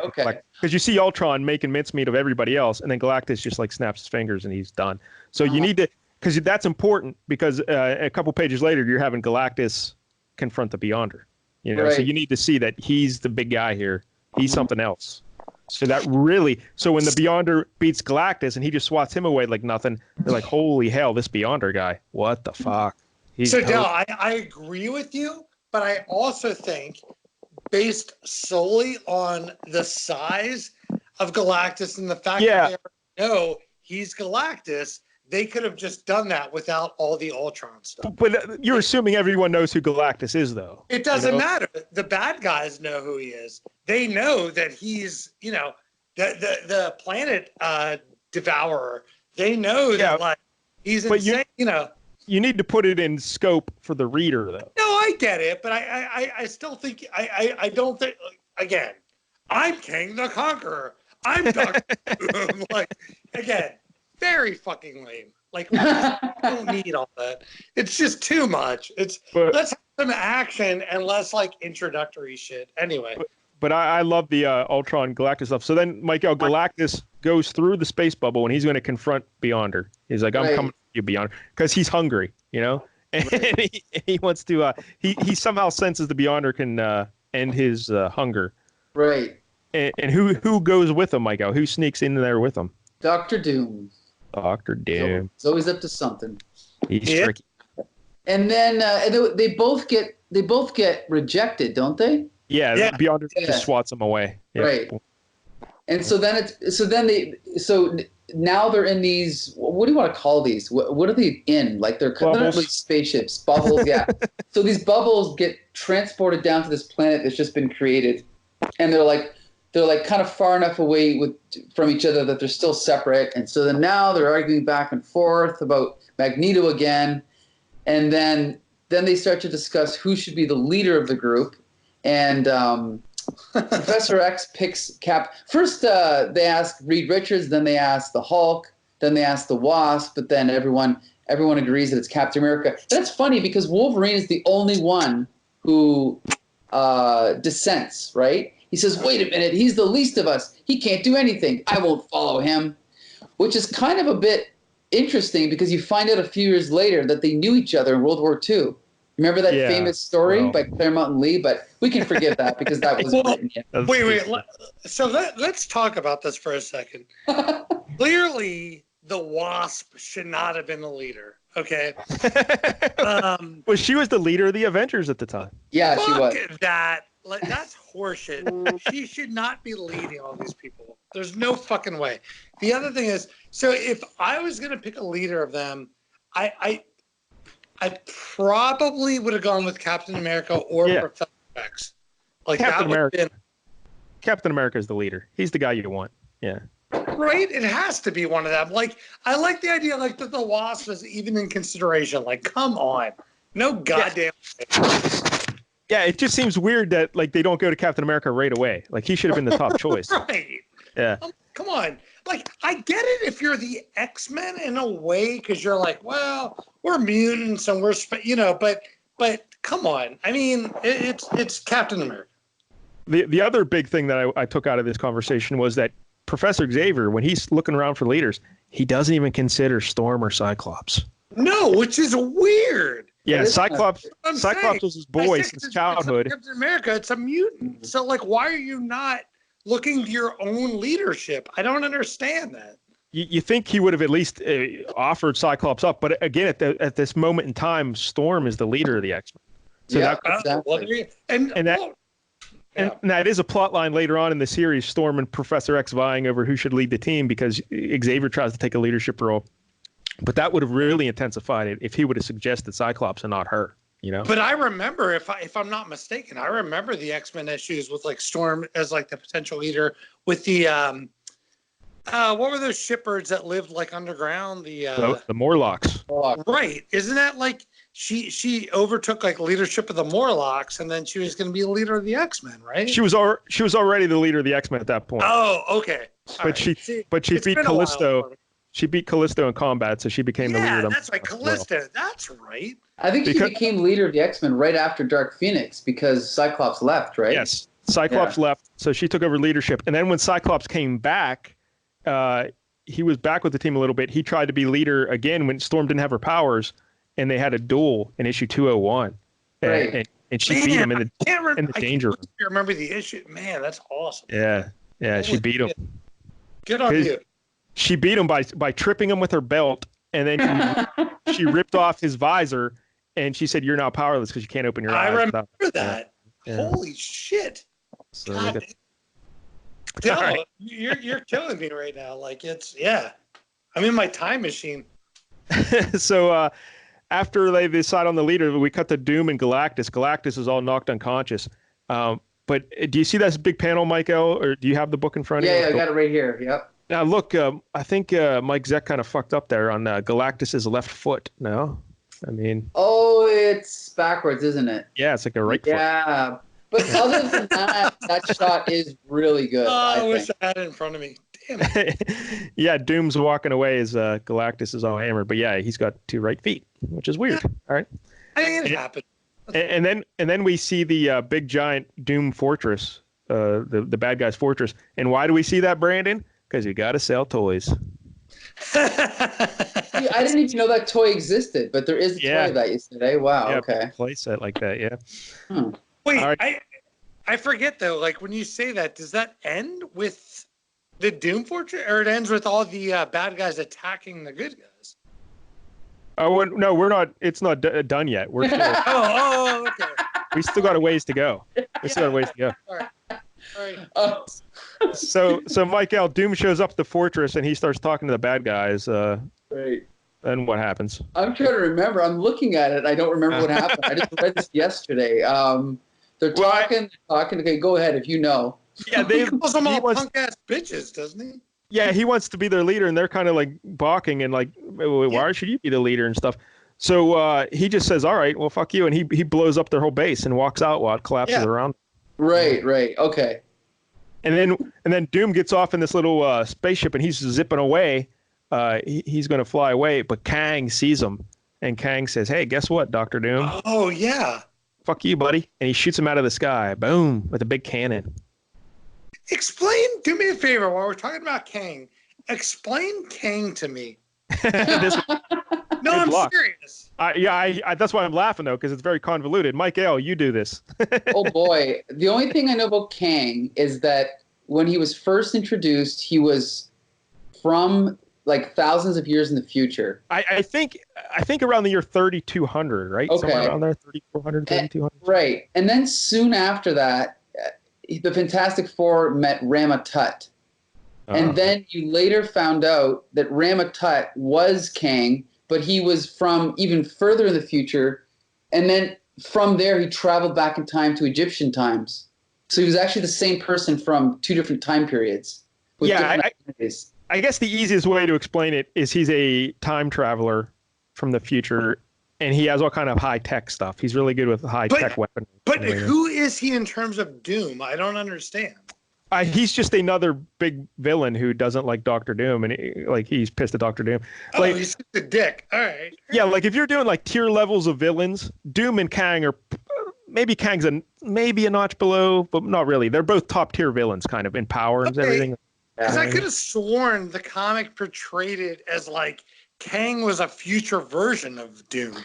Because you see Ultron making mincemeat of everybody else, and then Galactus just like snaps his fingers and he's done. So you need to, because that's important. Because a couple pages later, you're having Galactus confront the Beyonder. Right. So you need to see that he's the big guy here. He's something else. So when the Beyonder beats Galactus and he just swats him away like nothing, they're like, holy hell, this Beyonder guy, what the fuck? Dale, I agree with you, but I also think, based solely on the size of Galactus and the fact that they know he's Galactus, they could have just done that without all the Ultron stuff. But you're assuming everyone knows who Galactus is, though. It doesn't matter. The bad guys know who he is. They know that he's, the planet devourer. They know that like he's insane. You need to put it in scope for the reader, though. No, I get it, but I still think I don't think again. I'm King the Conqueror. I'm Doctor. Like again, very fucking lame. Like I don't need all that. It's just too much. Let's have some action and less like introductory shit. Anyway. But I love the Ultron Galactus stuff. So then, Michael, Galactus goes through the space bubble and he's going to confront Beyonder. He's like, I'm coming for you, Beyonder, because he's hungry, and he wants to. He somehow senses the Beyonder can end his hunger. Right. And who goes with him, Michael? Who sneaks in there with him? Dr. Doom. Dr. Doom. He's always up to something. He's tricky. And then they both get rejected, don't they? Yeah. Beyonder just swats them away. Yep. Right. And so now they're in these. What do you want to call these? What are they in? Like they're not really spaceships, bubbles. Yeah. So these bubbles get transported down to this planet that's just been created, and they're like kind of far enough away from each other that they're still separate. And so then now they're arguing back and forth about Magneto again, and then they start to discuss who should be the leader of the group. And Professor X picks Cap. First, they ask Reed Richards, then they ask the Hulk, then they ask the Wasp, but then everyone agrees that it's Captain America. That's funny because Wolverine is the only one who dissents, right? He says, wait a minute, he's the least of us. He can't do anything. I won't follow him, which is kind of a bit interesting because you find out a few years later that they knew each other in World War II. Remember that famous story by Claremont and Lee? But we can forgive that because that was written yet. Wait. So let's talk about this for a second. Clearly, the Wasp should not have been the leader. Okay. Well, she was the leader of the Avengers at the time. Yeah, she was. That's horseshit. She should not be leading all these people. There's no fucking way. The other thing is, so if I was going to pick a leader of them, I probably would have gone with Captain America or Professor X. Like Captain America. Captain America is the leader. He's the guy you want. Yeah. Right? It has to be one of them. Like, I like the idea like that the Wasp is even in consideration. Like, come on. No goddamn Yeah, it just seems weird that like they don't go to Captain America right away. Like he should have been the top choice. Right. Yeah. Come on. Like, I get it if you're the X-Men in a way, because you're like, well, we're mutants and we're, but come on. I mean, it's Captain America. The other big thing that I took out of this conversation was that Professor Xavier, when he's looking around for leaders, he doesn't even consider Storm or Cyclops. No, which is weird. Yeah, Cyclops was his boy since childhood. Captain America, it's a mutant. So, like, why are you not looking to your own leadership? I don't understand that. You think he would have at least offered Cyclops up, but again, at this moment in time, Storm is the leader of the X-Men. So exactly. And that is a plot line later on in the series, Storm and Professor X vying over who should lead the team because Xavier tries to take a leadership role. But that would have really intensified it if he would have suggested Cyclops and not her, But I remember, if I'm not mistaken, I remember the X-Men issues with like Storm as like the potential leader with the what were those shipbirds that lived like underground? The Morlocks. Right. Isn't that like she overtook like leadership of the Morlocks and then she was going to be the leader of the X-Men, right? She was already the leader of the X-Men at that point. Oh, okay. But she beat Callisto. She beat Callisto in combat, so she became the leader of them. Yeah, that's right. Callisto. Well. That's right. I think she became leader of the X-Men right after Dark Phoenix because Cyclops left, right? Yes. Cyclops left, so she took over leadership. And then when Cyclops came back, he was back with the team a little bit. He tried to be leader again when Storm didn't have her powers, and they had a duel in issue 201. Right. And she beat him in the danger room. I remember the issue. Man, that's awesome. Yeah, she beat him. Good on you. She beat him by tripping him with her belt, and then she ripped off his visor, and she said, "You're now powerless because you can't open your eyes." I remember that. Yeah. Holy shit! So right. You're killing me right now. Like I'm in my time machine. So after they decide on the leader, we cut to Doom and Galactus. Galactus is all knocked unconscious. But do you see that big panel, Michael, or do you have the book in front of you? Yeah, I got it right here. Yep. Now look, I think Mike Zeck kind of fucked up there on Galactus's left foot. No, I mean. Oh, it's backwards, isn't it? Yeah, it's like a right foot. Yeah, but other than that, that shot is really good. I wish I had it in front of me. Damn it. Yeah, Doom's walking away as Galactus is all hammered, but yeah, he's got 2 right feet, which is weird. All right. I think it happened. And then we see the big giant Doom fortress, the bad guy's fortress. And why do we see that, Brandon? Because you got to sell toys. I didn't even know that toy existed, but there is a toy that you said. Hey, wow, yeah, okay. Play set like that, yeah. Wait, right. I forget though. Like when you say that, does that end with the Doom Fortress, or it ends with all the bad guys attacking the good guys? Oh no, we're not. It's not done yet. We're still, okay. we still got a ways to go. We still got a ways to go. All right. So Michael, Doom shows up at the fortress and he starts talking to the bad guys. Right. Then what happens? I'm trying to remember. I'm looking at it. I don't remember what happened. I just read this yesterday. They're talking. Okay, go ahead if you know. Yeah, he calls them all punk ass bitches, doesn't he? Yeah, he wants to be their leader, and they're kind of like balking and like, why should you be the leader and stuff? So he just says, "All right, well, fuck you," and he blows up their whole base and walks out while it collapses around. Right. Okay. And then Doom gets off in this little spaceship and he's zipping away. He's going to fly away, but Kang sees him, and Kang says, "Hey, guess what, Dr. Doom? Oh yeah, fuck you, buddy!" And he shoots him out of the sky, boom, with a big cannon. Do me a favor while we're talking about Kang. Explain Kang to me. No, I'm serious. That's why I'm laughing though, because it's very convoluted. Mike L, you do this. Oh boy, the only thing I know about Kang is that when he was first introduced, he was from like thousands of years in the future. I think around the year 3200, right? Okay. Somewhere around there, 3400, 3200. Right, and then soon after that, the Fantastic Four met Rama-Tut. And then you later found out that Rama-Tut was Kang, but he was from even further in the future. And then from there, he traveled back in time to Egyptian times. So he was actually the same person from 2 different time periods. I guess the easiest way to explain it is he's a time traveler from the future, and he has all kind of high-tech stuff. He's really good with high-tech weapons. But who is he in terms of Doom? I don't understand. He's just another big villain who doesn't like Dr. Doom, and he's pissed at Dr. Doom. He's the dick. All right. Yeah, like if you're doing like tier levels of villains, Doom and Kang are maybe Kang's maybe a notch below, but not really. They're both top tier villains, kind of in power and everything. Because I could have sworn the comic portrayed it as like Kang was a future version of Doom.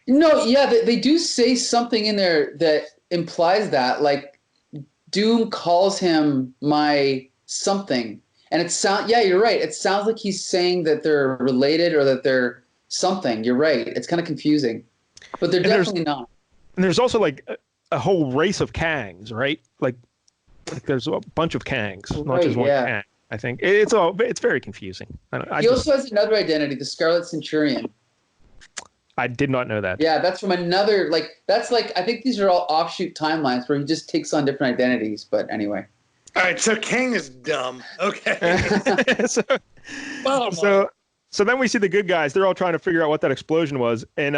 No, yeah, they do say something in there that implies that, like, Doom calls him my something, and you're right. It sounds like he's saying that they're related or that they're something. You're right. It's kind of confusing, but they're definitely not. And there's also like a whole race of Kangs, right? Like there's a bunch of Kangs, not just one Kang. I think it's very confusing. He also has another identity, the Scarlet Centurion. I did not know that. Yeah, that's from another, I think these are all offshoot timelines where he just takes on different identities, but anyway. All right, so Kang is dumb. Okay. So then we see the good guys. They're all trying to figure out what that explosion was. And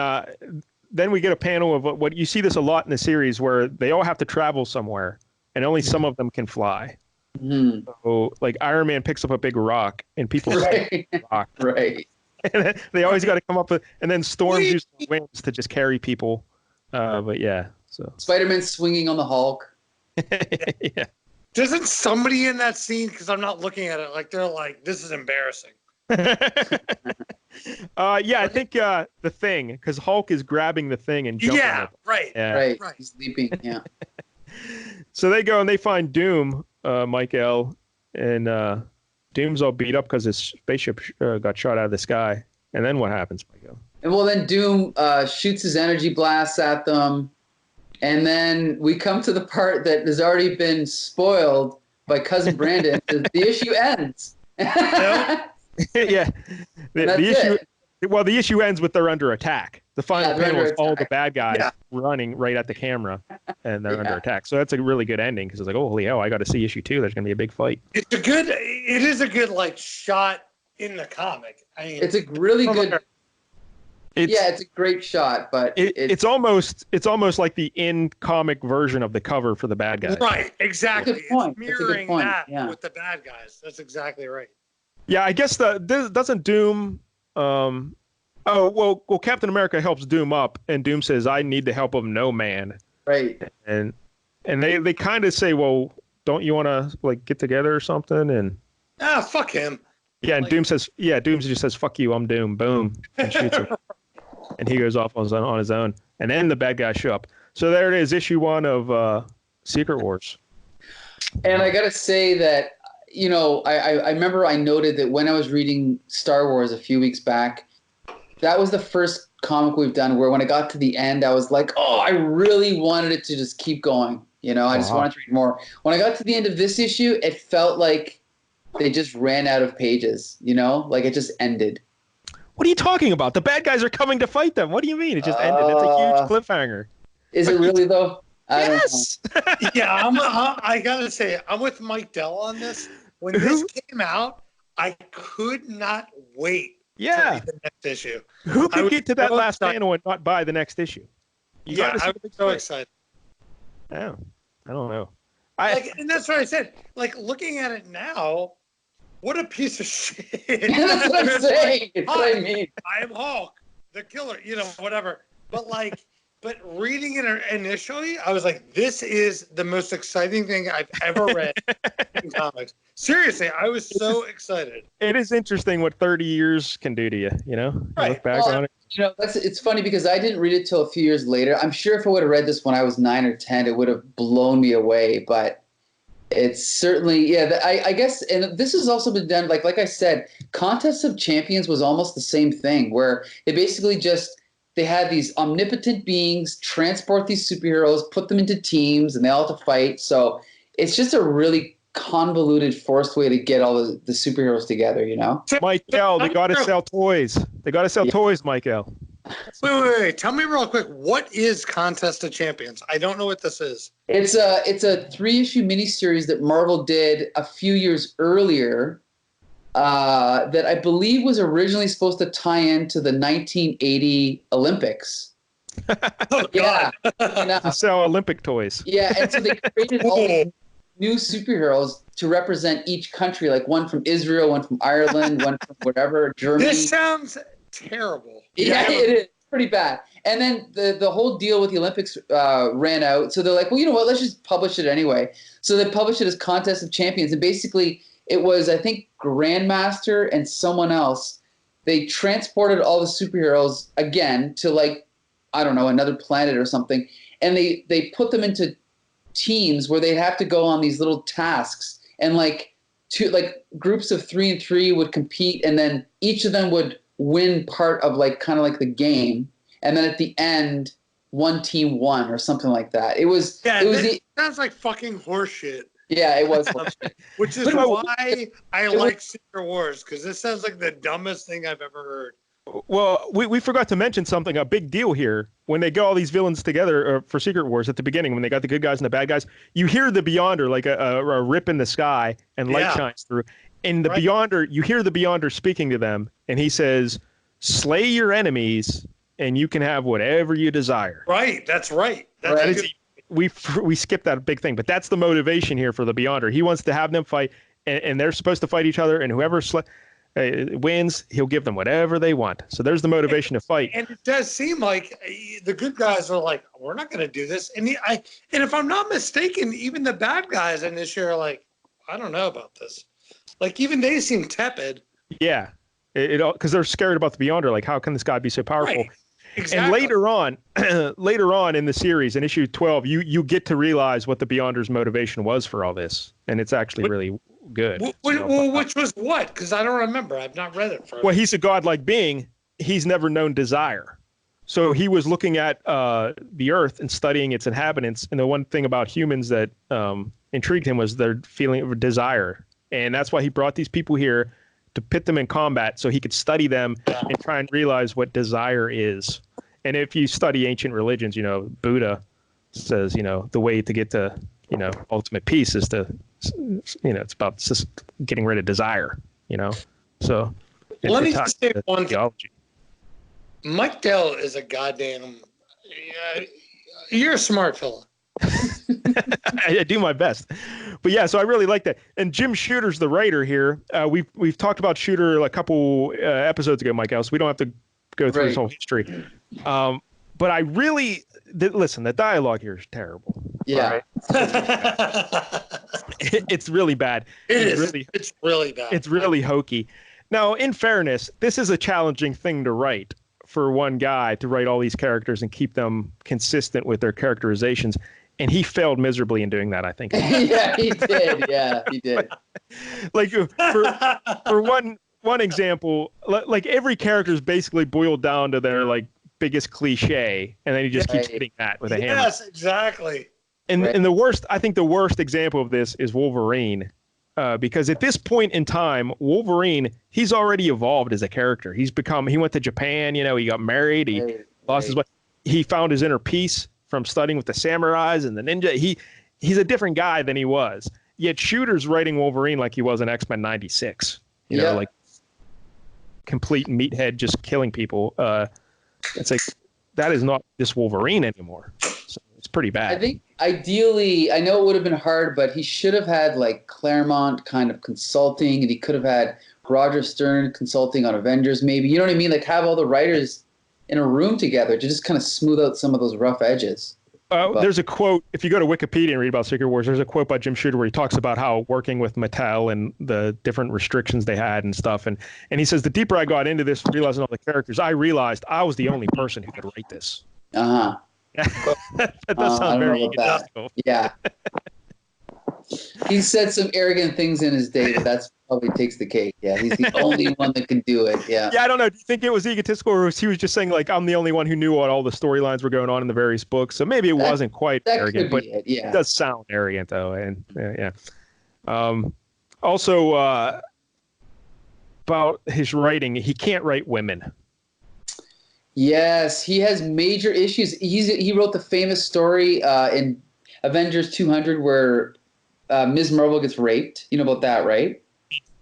then we get a panel of what you see this a lot in the series where they all have to travel somewhere and only some of them can fly. Mm-hmm. So like Iron Man picks up a big rock and people rock. Right. And they always got to come up with, and then Storm uses wings to just carry people. But yeah, so Spider-Man swinging on the Hulk. Yeah. Doesn't somebody in that scene, because I'm not looking at it, like they're like, this is embarrassing. I think the Thing, because Hulk is grabbing the Thing and jumping. Yeah, right. Yeah. Right. He's leaping. Yeah. So they go and they find Doom, Mike L, and Doom's all beat up because his spaceship got shot out of the sky. And then what happens, Mike L? And well, then Doom shoots his energy blasts at them. And then we come to the part that has already been spoiled by Cousin Brandon. The issue ends. Yeah. The Well, the issue ends with they're under attack. The final panel is all the bad guys running right at the camera, and they're under attack. So that's a really good ending because it's like, oh, holy hell, I got to see issue 2. There's going to be a big fight. It is a good like shot in the comic. I mean, it's a really good. It's a great shot, but it's almost like the in comic version of the cover for the bad guys. Right, exactly. That's a good point. It's mirroring that with the bad guys. That's exactly right. Yeah, I guess doesn't Doom. Captain America helps Doom up, and Doom says, "I need the help of no man." Right. And they kind of say, "Well, don't you want to like get together or something?" And fuck him. Yeah, and Doom just says, "Fuck you, I'm Doom." Boom, and shoots him. And he goes off on his own. And then the bad guys show up. So there it is, issue 1 of Secret Wars. And I got to say that, I remember I noted that when I was reading Star Wars a few weeks back, that was the first comic we've done where when I got to the end, I was like, oh, I really wanted it to just keep going. I just wanted to read more. When I got to the end of this issue, it felt like they just ran out of pages, like it just ended. What are you talking about? The bad guys are coming to fight them. What do you mean? It just ended. It's a huge cliffhanger. Is it really though? Yes. Yeah, I gotta say, I'm with Mike Dell on this. When this came out, I could not wait to read the next issue. Who could get to that last panel and not buy the next issue? I was so excited. Yeah, I don't know. And that's what I said. Like, looking at it now, what a piece of shit. That's what I'm saying. It's what I mean. I am Hulk, the killer, whatever. But reading it initially, I was like, this is the most exciting thing I've ever read in comics. Seriously, I was so excited. It is interesting what 30 years can do to you, Right. Look back on it. It's funny because I didn't read it till a few years later. I'm sure if I would have read this when I was 9 or 10, it would have blown me away, but it's certainly, I guess, and this has also been done, like I said, Contest of Champions was almost the same thing, where they basically they had these omnipotent beings transport these superheroes, put them into teams, and they all have to fight. So it's just a really convoluted, forced way to get all the superheroes together, Mike L, they got to sell toys. They got to sell toys, Mike L. Wait. Tell me real quick, what is Contest of Champions? I don't know what this is. It's a 3-issue miniseries that Marvel did a few years earlier that I believe was originally supposed to tie into the 1980 Olympics. Oh, God. To sell Olympic toys. Yeah, and so they created all these new superheroes to represent each country, like one from Israel, one from Ireland, one from whatever, Germany. This sounds terrible. Yeah, it is pretty bad. And then the whole deal with the Olympics ran out. So they're like, well, you know what? Let's just publish it anyway. So they published it as Contest of Champions. And basically it was, I think, Grandmaster and someone else. They transported all the superheroes again to another planet or something. And they put them into teams where they'd have to go on these little tasks. And groups of 3 and 3 would compete. And then each of them would win part of kind of like the game, and then at the end one team won or something like that. It sounds like fucking horseshit. Yeah, it was horseshit. Which is why I like Secret Wars, because this sounds like the dumbest thing I've ever heard. Well, we forgot to mention something, a big deal here. When they get all these villains together for Secret Wars at the beginning, when they got the good guys and the bad guys, you hear the Beyonder, like a rip in the sky, and light shines through. And the Beyonder, you hear the Beyonder speaking to them, and he says, "Slay your enemies, and you can have whatever you desire." Right, that's right. We skipped that big thing, but that's the motivation here for the Beyonder. He wants to have them fight, and they're supposed to fight each other, and whoever wins, he'll give them whatever they want. So there's the motivation to fight. And it does seem like the good guys are like, we're not going to do this. And if I'm not mistaken, even the bad guys in this year are like, I don't know about this. Like, even they seem tepid. Yeah, because they're scared about the Beyonder. Like, how can this guy be so powerful? Right. Exactly. And later on in the series, in issue 12, you get to realize what the Beyonder's motivation was for all this, and it's actually really good. Which was what? Because I don't remember. I've not read it. Well, he's a godlike being. He's never known desire. So he was looking at the Earth and studying its inhabitants, and the one thing about humans that intrigued him was their feeling of desire. And that's why he brought these people here to pit them in combat so he could study them and try and realize what desire is. And if you study ancient religions, Buddha says, the way to get to, ultimate peace is to, it's about just getting rid of desire, So let me just say one thing. Mike Dell is a goddamn, you're a smart fella. I do my best, but yeah, so I really like that. And Jim Shooter's the writer here. We've talked about Shooter a couple episodes ago, Mike, so we don't have to go through his whole history. But I really listen. The dialogue here is terrible. Yeah, right? It's really bad. It's really bad. It's really hokey. Now, in fairness, this is a challenging thing to write for one guy to write all these characters and keep them consistent with their characterizations. And he failed miserably in doing that, I think. Yeah, he did. Yeah, he did. Like for one example, like every character is basically boiled down to their like biggest cliche, and then he just keeps hitting that with a hammer. Yes, exactly. And the worst example of this is Wolverine, because at this point in time, Wolverine, he's already evolved as a character. He went to Japan, he got married, he lost his wife, he found his inner peace from studying with the samurais and the ninja. He's a different guy than he was. Yet Shooter's writing Wolverine like he was in X-Men 96. Like complete meathead just killing people. It's like that is not this Wolverine anymore. So it's pretty bad. I think ideally, I know it would have been hard, but he should have had like Claremont kind of consulting, and he could have had Roger Stern consulting on Avengers maybe. You know what I mean? Like have all the writers in a room together to just kind of smooth out some of those rough edges. There's a quote, if you go to Wikipedia and read about Secret Wars, there's a quote by Jim Shooter where he talks about how working with Mattel and the different restrictions they had and stuff. And he says, the deeper I got into this, realizing all the characters, I realized I was the only person who could write this. Uh-huh. That does sound very egotistical. Yeah. He said some arrogant things in his day, but that's probably takes the cake. Yeah, he's the only one that can do it. Yeah. Yeah, I don't know. Do you think it was egotistical, or he was just saying like I'm the only one who knew what all the storylines were going on in the various books? So maybe it wasn't quite arrogant, but it does sound arrogant though. And yeah. Also, about his writing, he can't write women. Yes, he has major issues. He wrote the famous story in Avengers 200 where Ms. Marvel gets raped. You know about that, right?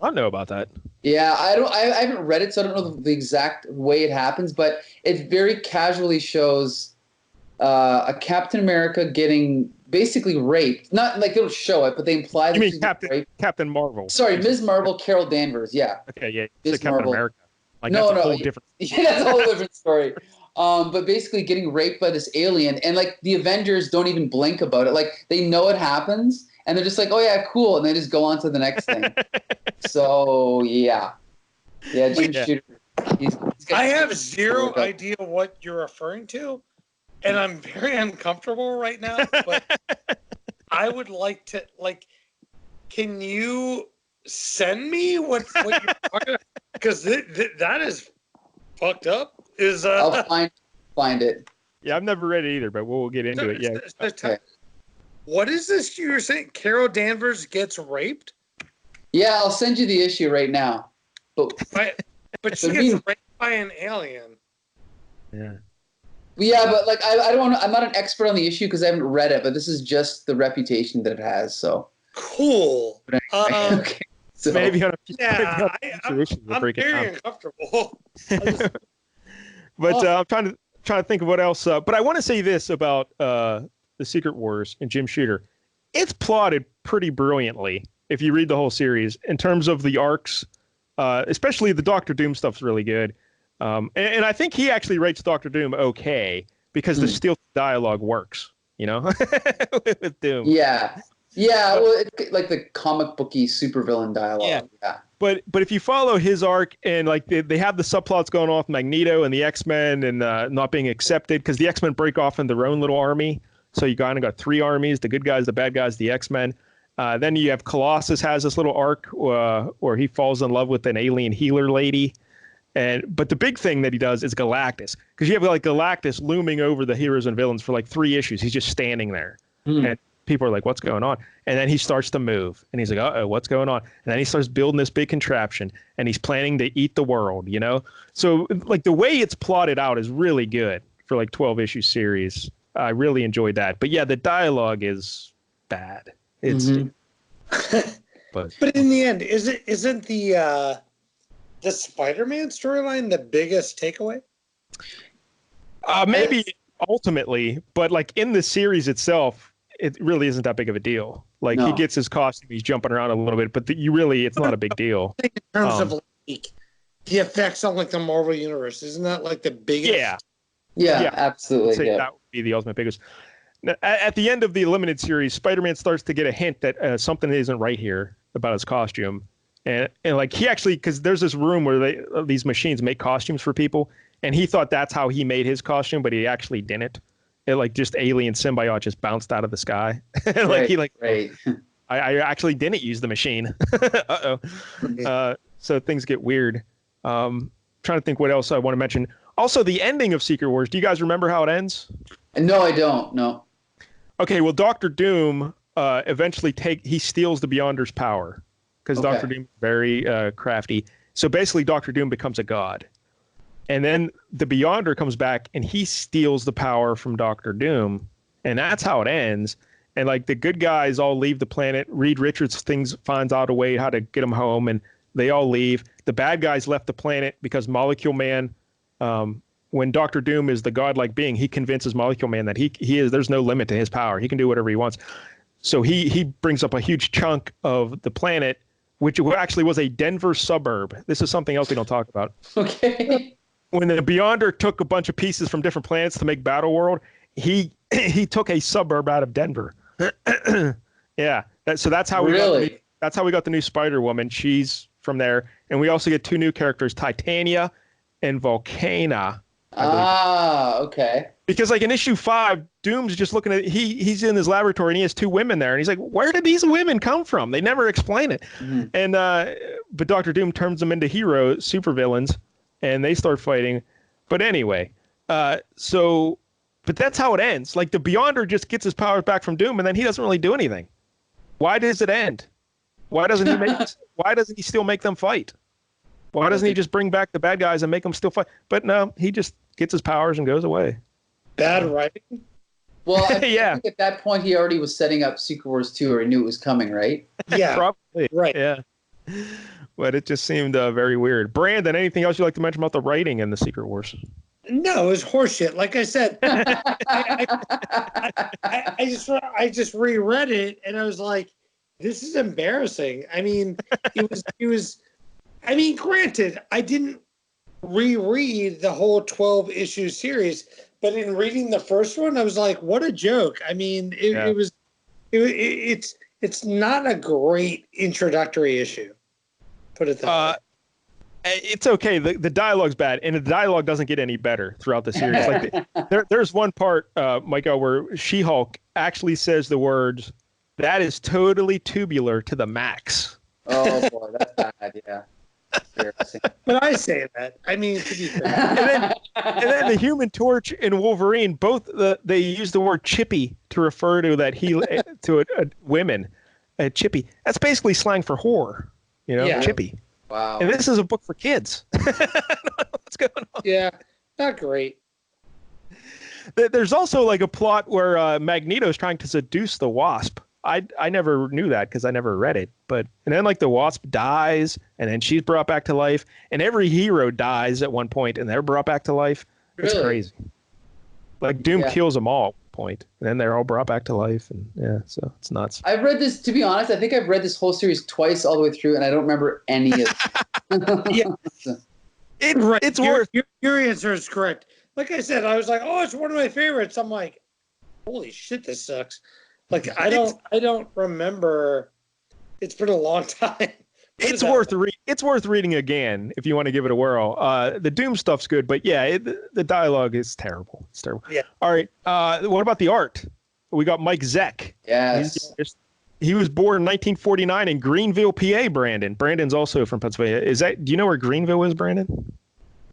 I don't know about that. Yeah, I haven't read it, so I don't know the exact way it happens, but it very casually shows a Captain America getting basically raped. Not like it'll show it, but they imply that she's Captain Marvel. Sorry, Ms. Marvel, Carol Danvers. Yeah. Okay, yeah. Ms. Captain Marvel. America. Like, no, that's a whole different. Yeah, that's a whole different story. But basically getting raped by this alien, and like the Avengers don't even blink about it. Like they know it happens, and they're just like, "Oh yeah, cool," and they just go on to the next thing. So yeah, Jim Shooter. I have zero idea what you're referring to, and I'm very uncomfortable right now. But I would like to can you send me what you're talking about? Because that is fucked up. I'll find it. Yeah, I've never read it either, but we'll get into it. Yeah. Okay. What is this you were saying? Carol Danvers gets raped? Yeah, I'll send you the issue right now. But she gets raped by an alien. Yeah. Yeah, but like I don't want. I'm not an expert on the issue because I haven't read it. But this is just the reputation that it has. So cool. Okay. So, maybe on I'm very uncomfortable. But I'm trying to think of what else. But I want to say this about the Secret Wars and Jim Shooter. It's plotted pretty brilliantly if you read the whole series in terms of the arcs, especially the Doctor Doom stuff's really good. And I think he actually writes Doctor Doom okay because the steel dialogue works, with Doom. Yeah. Yeah, well, it's like the comic booky supervillain dialogue. Yeah. But if you follow his arc and like they have the subplots going on with Magneto and the X-Men and not being accepted because the X-Men break off in their own little army. So you kind of got three armies: the good guys, the bad guys, the X-Men. Then you have Colossus has this little arc where he falls in love with an alien healer lady. But the big thing that he does is Galactus, because you have like Galactus looming over the heroes and villains for like 3 issues. He's just standing there. And people are like, what's going on? And then he starts to move and he's like, uh-oh, what's going on? And then he starts building this big contraption and he's planning to eat the world, you know? So like the way it's plotted out is really good for like 12 issue series. I really enjoyed that. But yeah, the dialogue is bad. It's but in the end, isn't the Spider-Man storyline the biggest takeaway? Maybe ultimately, but like in the series itself, it really isn't that big of a deal. Like he gets his costume, he's jumping around a little bit, but it's not a big deal. In terms of like the effects on like the Marvel universe, isn't that like the biggest? Yeah, absolutely. I'd say that would be the ultimate biggest. Now, at the end of the limited series, Spider-Man starts to get a hint that something isn't right here about his costume. And like he actually, because there's this room where these machines make costumes for people, and he thought that's how he made his costume, but he actually didn't. It like just alien symbiote just bounced out of the sky. I actually didn't use the machine. So things get weird. Trying to think what else I want to mention. Also, the ending of Secret Wars. Do you guys remember how it ends? No, I don't. No. Okay, well, Dr. Doom eventually he steals the Beyonder's power because Dr. Doom is very crafty. So basically, Dr. Doom becomes a god. And then the Beyonder comes back and he steals the power from Dr. Doom. And that's how it ends. And like the good guys all leave the planet. Reed Richards finds out a way how to get them home, and they all leave. The bad guys left the planet because Molecule Man, when Dr. Doom is the godlike being, he convinces Molecule Man that there's no limit to his power. He can do whatever he wants. So he brings up a huge chunk of the planet, which actually was a Denver suburb. This is something else we don't talk about. Okay. When the Beyonder took a bunch of pieces from different planets to make Battle World, he took a suburb out of Denver. Yeah. So that's how we got the new Spider-Woman. She's from there. And we also get two new characters, Titania and Volcana. Okay. Because like in issue 5, Doom's just looking at he's in his laboratory and he has two women there and he's like, where did these women come from? They never explain it. Mm-hmm. And but Dr. Doom turns them into heroes, supervillains, and they start fighting. But anyway, but that's how it ends. Like the Beyonder just gets his powers back from Doom and then he doesn't really do anything. Why does it end? Why doesn't he still make them fight? Why doesn't he just bring back the bad guys and make them still fight? But no, he just gets his powers and goes away. Bad writing? Well, I think at that point he already was setting up Secret Wars 2, or he knew it was coming, right? Yeah. Probably. Right. Yeah. But it just seemed very weird. Brandon, anything else you'd like to mention about the writing in the Secret Wars? No, it was horseshit. Like I said, I just reread it and I was like, this is embarrassing. I mean, it was. I mean, granted, I didn't reread the whole 12-issue series, but in reading the first one, I was like, what a joke. I mean, it's not a great introductory issue. Put it that way. It's okay. The dialogue's bad, and the dialogue doesn't get any better throughout the series. Like there's one part, Micah, where She-Hulk actually says the words, "That is totally tubular to the max." Oh boy, that's bad. Yeah. But I say that. I mean, to be fair. And then the Human Torch and Wolverine, both they use the word chippy to refer to women. Chippy. That's basically slang for whore. Chippy. Wow. And this is a book for kids. What's going on? Yeah, not great. There's also like a plot where Magneto's trying to seduce the Wasp. I never knew that because I never read it. And then like the Wasp dies and then she's brought back to life, and every hero dies at one point and they're brought back to life. It's crazy. Like Doom kills them all at one point, and then they're all brought back to life, and so it's nuts. I've read this, to be honest, I think I've read this whole series twice all the way through, and I don't remember any of it. It's worth. Your answer is correct. Like I said, I was like, oh, it's one of my favorites. I'm like, holy shit, this sucks. Like I don't remember. It's been a long time. It's worth reading again if you want to give it a whirl. The Doom stuff's good, but yeah, the dialogue is terrible. It's terrible. Yeah. All right. What about the art? We got Mike Zeck. Yes. He was born in 1949 in Greenville, PA. Brandon's also from Pennsylvania. Do you know where Greenville is, Brandon?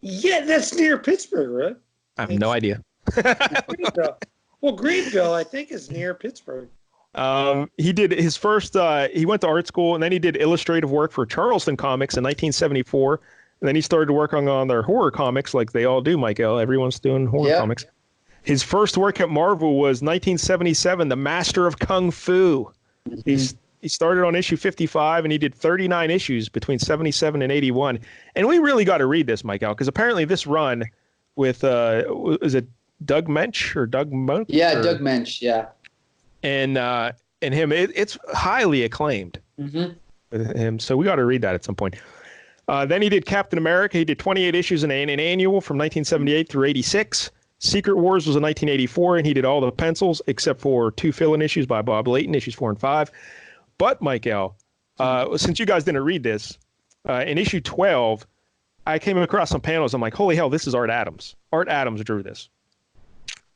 Yeah, that's near Pittsburgh, right? I have no idea. Greenville. Well, Greenville, I think, is near Pittsburgh. He did his first, he went to art school, and then he did illustrative work for Charleston Comics in 1974. And then he started working on their horror comics like they all do, Michael. Everyone's doing horror comics. His first work at Marvel was 1977, The Master of Kung Fu. Mm-hmm. He started on issue 55, and he did 39 issues between 77 and 81. And we really got to read this, Michael, because apparently this run with, is it Doug Mensch or Doug Monk? Yeah, Doug Mensch, yeah. And him, it's highly acclaimed with him. So we got to read that at some point. Then he did Captain America. He did 28 issues in an annual from 1978 through 86. Secret Wars was in 1984, and he did all the pencils except for 2 fill-in issues by Bob Layton, issues 4 and 5. But, Michael, since you guys didn't read this, in issue 12, I came across some panels. I'm like, holy hell, this is Art Adams. Art Adams drew this.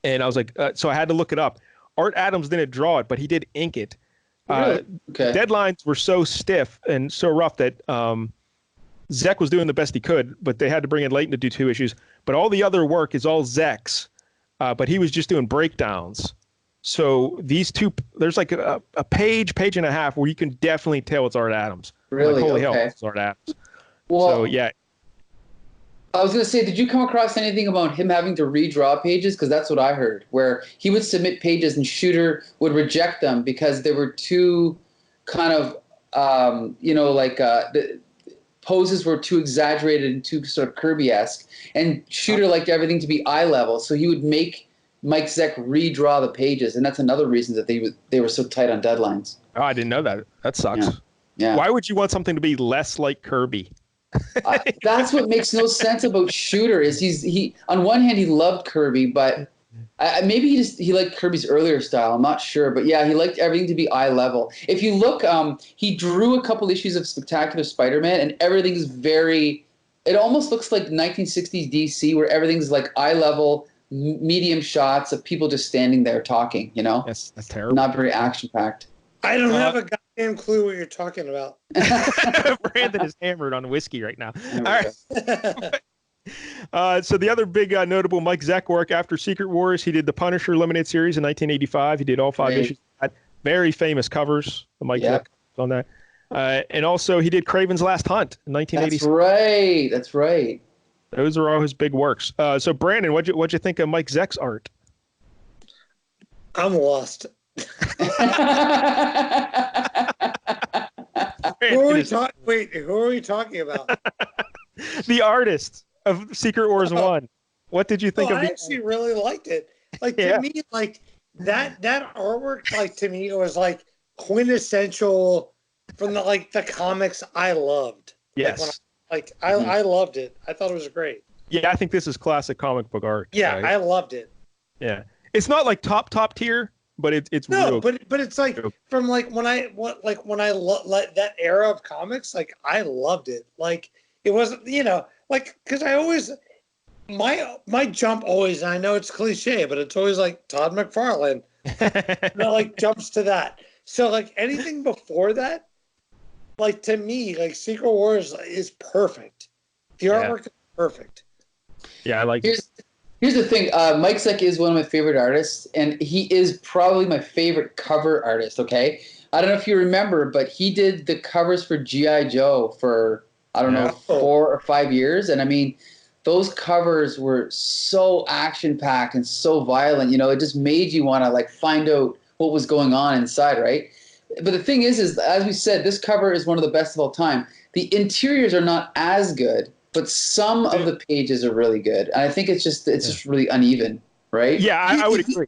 And I was like, so I had to look it up. Art Adams didn't draw it, but he did ink it. Really? Okay. Deadlines were so stiff and so rough that Zeck was doing the best he could, but they had to bring in Layton to do 2 issues. But all the other work is all Zeck's, but he was just doing breakdowns. So these two, there's like a page and a half where you can definitely tell it's Art Adams. Really? Like, holy okay. hell, it's Art Adams. Well, so, yeah. I was going to say, did you come across anything about him having to redraw pages? Because that's what I heard, where he would submit pages and Shooter would reject them because they were too kind of, the poses were too exaggerated and too sort of Kirby-esque. And Shooter liked everything to be eye level, so he would make Mike Zeck redraw the pages, and that's another reason that they were so tight on deadlines. Oh, I didn't know that. That sucks. Yeah. Why would you want something to be less like Kirby? That's what makes no sense about Shooter. Is he on one hand he loved Kirby, but maybe he liked Kirby's earlier style. I'm not sure, but yeah, he liked everything to be eye level. If you look, he drew a couple issues of Spectacular Spider-Man, and everything's very. It almost looks like 1960s DC, where everything's like eye level, medium shots of people just standing there talking. You know, that's terrible. Not very action packed. I don't have a goddamn clue what you're talking about. Brandon is hammered on whiskey right now. All right. So the other big notable Mike Zeck work after Secret Wars, he did the Punisher Limited Series in 1985. He did all 5 issues. Very famous covers. The Mike Zeck on that. And also he did Kraven's Last Hunt in 1986. That's right. Those are all his big works. So Brandon, what'd you think of Mike Zeck's art? I'm lost. Who are we talking about? The artist of Secret Wars 1. What did you think of I actually really liked it. Like, to me, like that artwork, like, to me, it was like quintessential from the comics I loved. Yes. I loved it. I thought it was great. Yeah, I think this is classic comic book art. Yeah, right? I loved it. Yeah. It's not like top tier, but it's no, real. but it's like from like when I that era of comics, like I loved it. Like it wasn't, because I always my jump always, and I know it's cliche, but it's always like Todd McFarlane that jumps to that. So like anything before that, like to me, like Secret Wars is perfect. The artwork is perfect. Yeah, I like it. Here's the thing. Mike Zeck is one of my favorite artists, and he is probably my favorite cover artist, okay? I don't know if you remember, but he did the covers for G.I. Joe for, 4 or 5 years. And, I mean, those covers were so action-packed and so violent. It just made you want to, find out what was going on inside, right? But the thing is, as we said, this cover is one of the best of all time. The interiors are not as good, but some of the pages are really good. And I think it's just really uneven, right? Yeah, I would agree.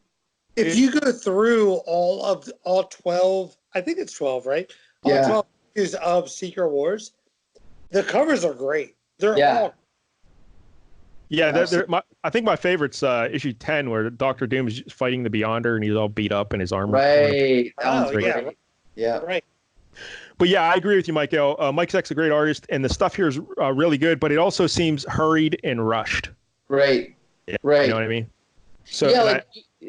If you go through all 12, I think it's 12, right? All 12 issues of Secret Wars, the covers are great. They're all. Yeah, I think my favorite's issue 10, where Dr. Doom is fighting the Beyonder and he's all beat up in his armor. Right. Yeah. Right. But yeah, I agree with you, Michael. Mike Zeck's a great artist, and the stuff here is really good, but it also seems hurried and rushed. Right. Yeah, right. You know what I mean? So yeah,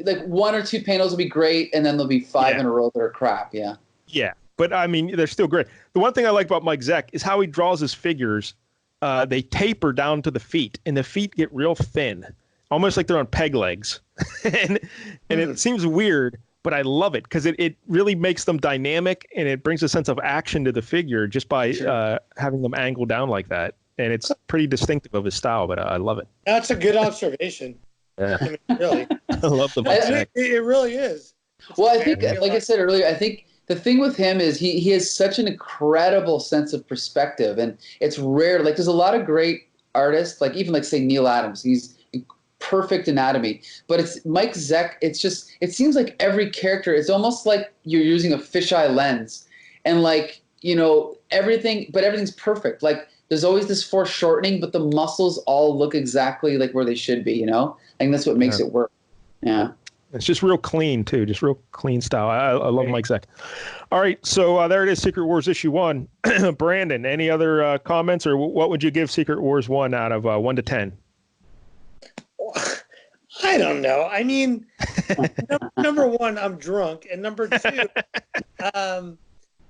like 1 or 2 panels will be great, and then there'll be 5 in a row that are crap. Yeah. Yeah, but I mean, they're still great. The one thing I like about Mike Zeck is how he draws his figures. They taper down to the feet, and the feet get real thin, almost like they're on peg legs, and it seems weird. but I love it because it really makes them dynamic and it brings a sense of action to the figure just by having them angle down like that. And it's pretty distinctive of his style, but I love it. That's a good observation. Yeah. I mean, really. I love the Mike Zeck. It really is. Well, I think, like I said earlier, I think the thing with him is he has such an incredible sense of perspective, and it's rare. Like, there's a lot of great artists, like even like say Neil Adams. He's perfect anatomy, but it's Mike Zeck. It's just, it seems like every character, it's almost like you're using a fisheye lens, and like, you know, everything's perfect. Like, there's always this foreshortening, but the muscles all look exactly like where they should be. You know, I think that's what makes it work. Yeah. It's just real clean, too. Just real clean style. I love Mike Zeck. All right. So there it is, Secret Wars issue 1. Brandon, any other comments, or what would you give Secret Wars 1 out of 1 to 10? I don't know. I mean, number one, I'm drunk. And number two,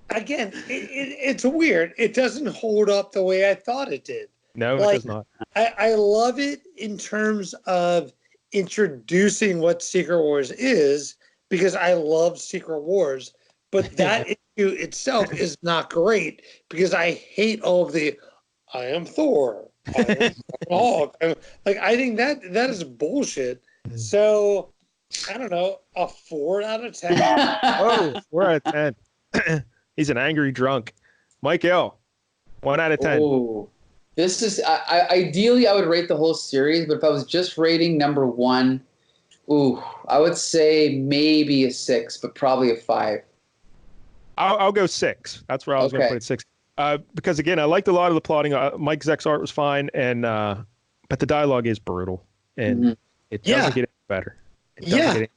again, it's weird. It doesn't hold up the way I thought it did. No, like, it does not. I love it in terms of introducing what Secret Wars is, because I love Secret Wars, but that issue itself is not great because I hate all of the I am Thor, I am Hulk. Like, I think that is bullshit. So I don't know, a 4 out of 10. Oh, 4 out of 10. He's an angry drunk. Mike L, 1 out of 10. Ooh. This is, ideally, I would rate the whole series, but if I was just rating number 1, I would say maybe a 6, but probably a 5. I'll go 6. That's where I was going to put it, 6. Because, again, I liked a lot of the plotting. Mike Zeck's art was fine, and but the dialogue is brutal, and it doesn't get any better. It doesn't get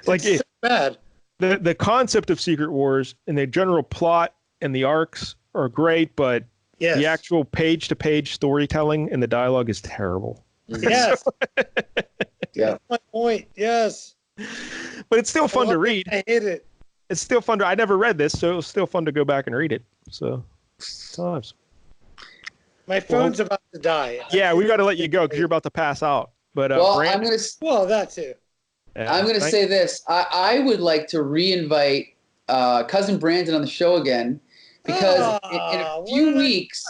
any, so bad. The concept of Secret Wars and the general plot and the arcs are great, but the actual page-to-page storytelling and the dialogue is terrible. Yes. That's my point. Yes. But it's still fun to read. I hate it. It's still fun I never read this, so it was still fun to go back and read it. So, times. My phone's about to die. Yeah, we got to let you go because you're about to pass out. But Brandon, that too. Yeah, I'm going to say this. I would like to re-invite Cousin Brandon on the show again, because in a few weeks,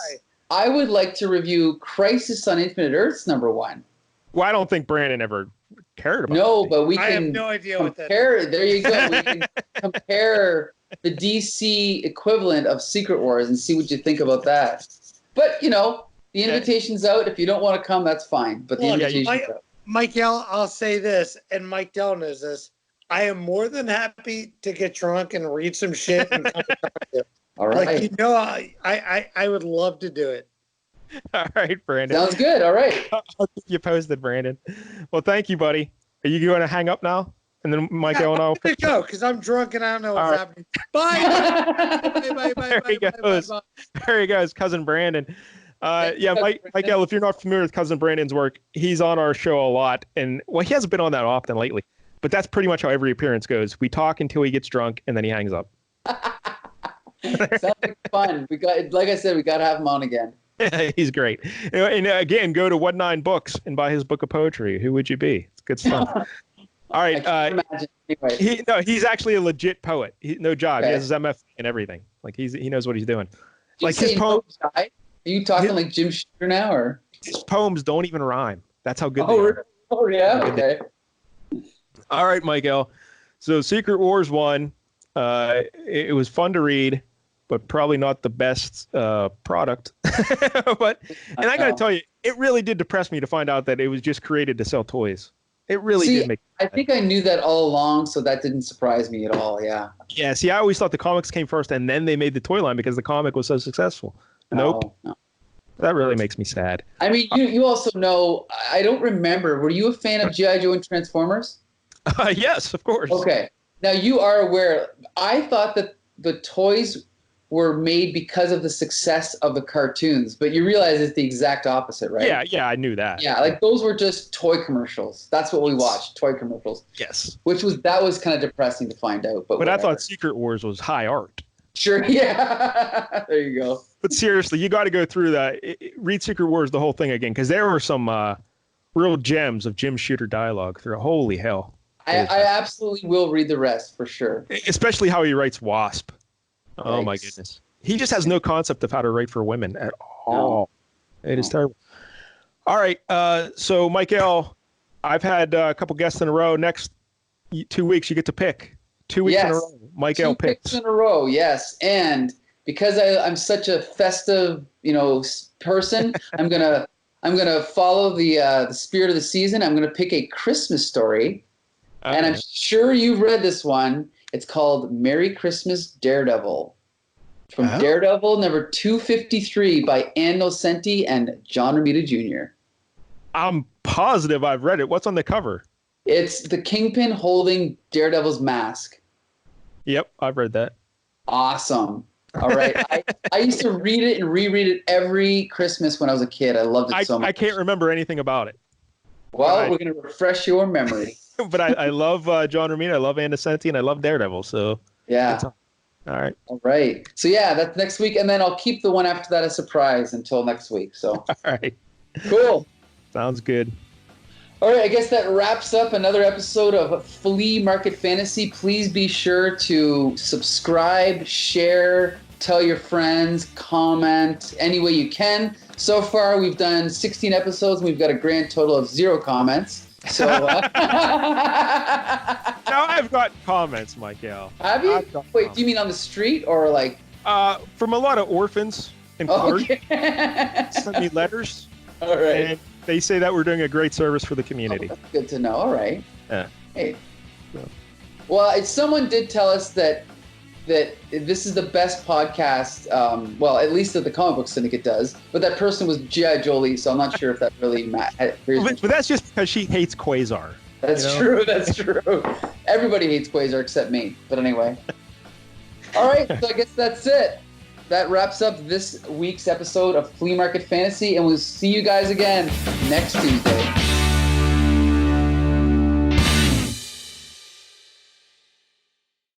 I would like to review Crisis on Infinite Earths #1. Well, I don't think Brandon ever cared about it. No, but we can I have no idea what that compare. There you go. We can compare the DC equivalent of Secret Wars and see what you think about that. But, you know, the invitation's out. If you don't want to come, that's fine. But the invitation's out. Mike L, I'll say this, and Mike Dell knows this. I am more than happy to get drunk and read some shit and come to talk to you. All right. Like, you know, I would love to do it. All right, Brandon. Sounds good. All right. I'll keep you posted, Brandon. Well, thank you, buddy. Are you going to hang up now? And then Mike L and I'll go, because I'm drunk and I don't know what's happening. Bye. Bye. There he goes, Cousin Brandon. Mike L, if you're not familiar with Cousin Brandon's work, he's on our show a lot. And, well, he hasn't been on that often lately. But that's pretty much how every appearance goes. We talk until he gets drunk, and then he hangs up. Sounds like fun. Like I said, we got to have him on again. He's great. And again, go to 19 Books and buy his book of poetry. Who would you be? It's good stuff. All right. Anyway. He's actually a legit poet. No job. Okay. He has his MF and everything. Like he knows what he's doing. Like his poems. Are you talking like Jim Shooter now, or his poems don't even rhyme? That's how good they are. Oh yeah. Okay. All right, Mike L. So Secret Wars 1. It was fun to read, but probably not the best product. But I got to tell you, it really did depress me to find out that it was just created to sell toys. It really did make. I think I knew that all along, so that didn't surprise me at all. Yeah. Yeah. See, I always thought the comics came first, and then they made the toy line because the comic was so successful. Nope. No. That really makes me sad. I mean, you also know. I don't remember. Were you a fan of G.I. Joe and Transformers? Yes, of course. Okay. Now you are aware. I thought that the toys were made because of the success of the cartoons, but you realize it's the exact opposite, right? Yeah, I knew that. Yeah, like those were just toy commercials. That's what we watched, toy commercials. Yes. That was kind of depressing to find out. But I thought Secret Wars was high art. Sure, yeah. There you go. But seriously, you got to go through that. Read Secret Wars, the whole thing again, because there were some real gems of Jim Shooter dialogue through. Holy hell. I absolutely will read the rest for sure. Especially how he writes Wasp. Oh, Yikes. my goodness. He just has no concept of how to write for women at all. No. It is terrible. All right. So, Michael, I've had a couple guests in a row. Next 2 weeks, you get to pick. 2 weeks in a row. Michael picks. 2 picks in a row, yes. And because I'm such a festive, person, I'm gonna follow the spirit of the season. I'm gonna pick a Christmas story, and I'm sure you've read this one. It's called "Merry Christmas, Daredevil," from Daredevil number 253 by Ann Nocenti and John Romita Jr. I'm positive I've read it. What's on the cover? It's the Kingpin holding Daredevil's mask. Yep, I've read that. Awesome. All right. I used to read it and reread it every Christmas when I was a kid. I loved it so much. I can't remember anything about it. Well, we're going to refresh your memory. But I love John Romita. I love Ann Nocenti, and I love Daredevil. So yeah. All right. All right. So yeah, that's next week, and then I'll keep the one after that a surprise until next week. So. All right. Cool. Sounds good. All right, I guess that wraps up another episode of Flea Market Fantasy. Please be sure to subscribe, share, tell your friends, comment any way you can. So far, we've done 16 episodes, and we've got a grand total of 0 comments. So now I've got comments, Michael. Have you? Wait, do you mean on the street or like? From a lot of orphans and clergy. Sent me letters. All right. And they say that we're doing a great service for the community. Oh, that's good to know. All right. Yeah. Hey. Well, someone did tell us that this is the best podcast, well, at least that the Comic Book Syndicate does, but that person was G.I. Jolie, so I'm not sure if that really matters. But that's just because she hates Quasar. That's true, that's true. Everybody hates Quasar except me, but anyway. All right, so I guess that's it. That wraps up this week's episode of Flea Market Fantasy, and we'll see you guys again next Tuesday.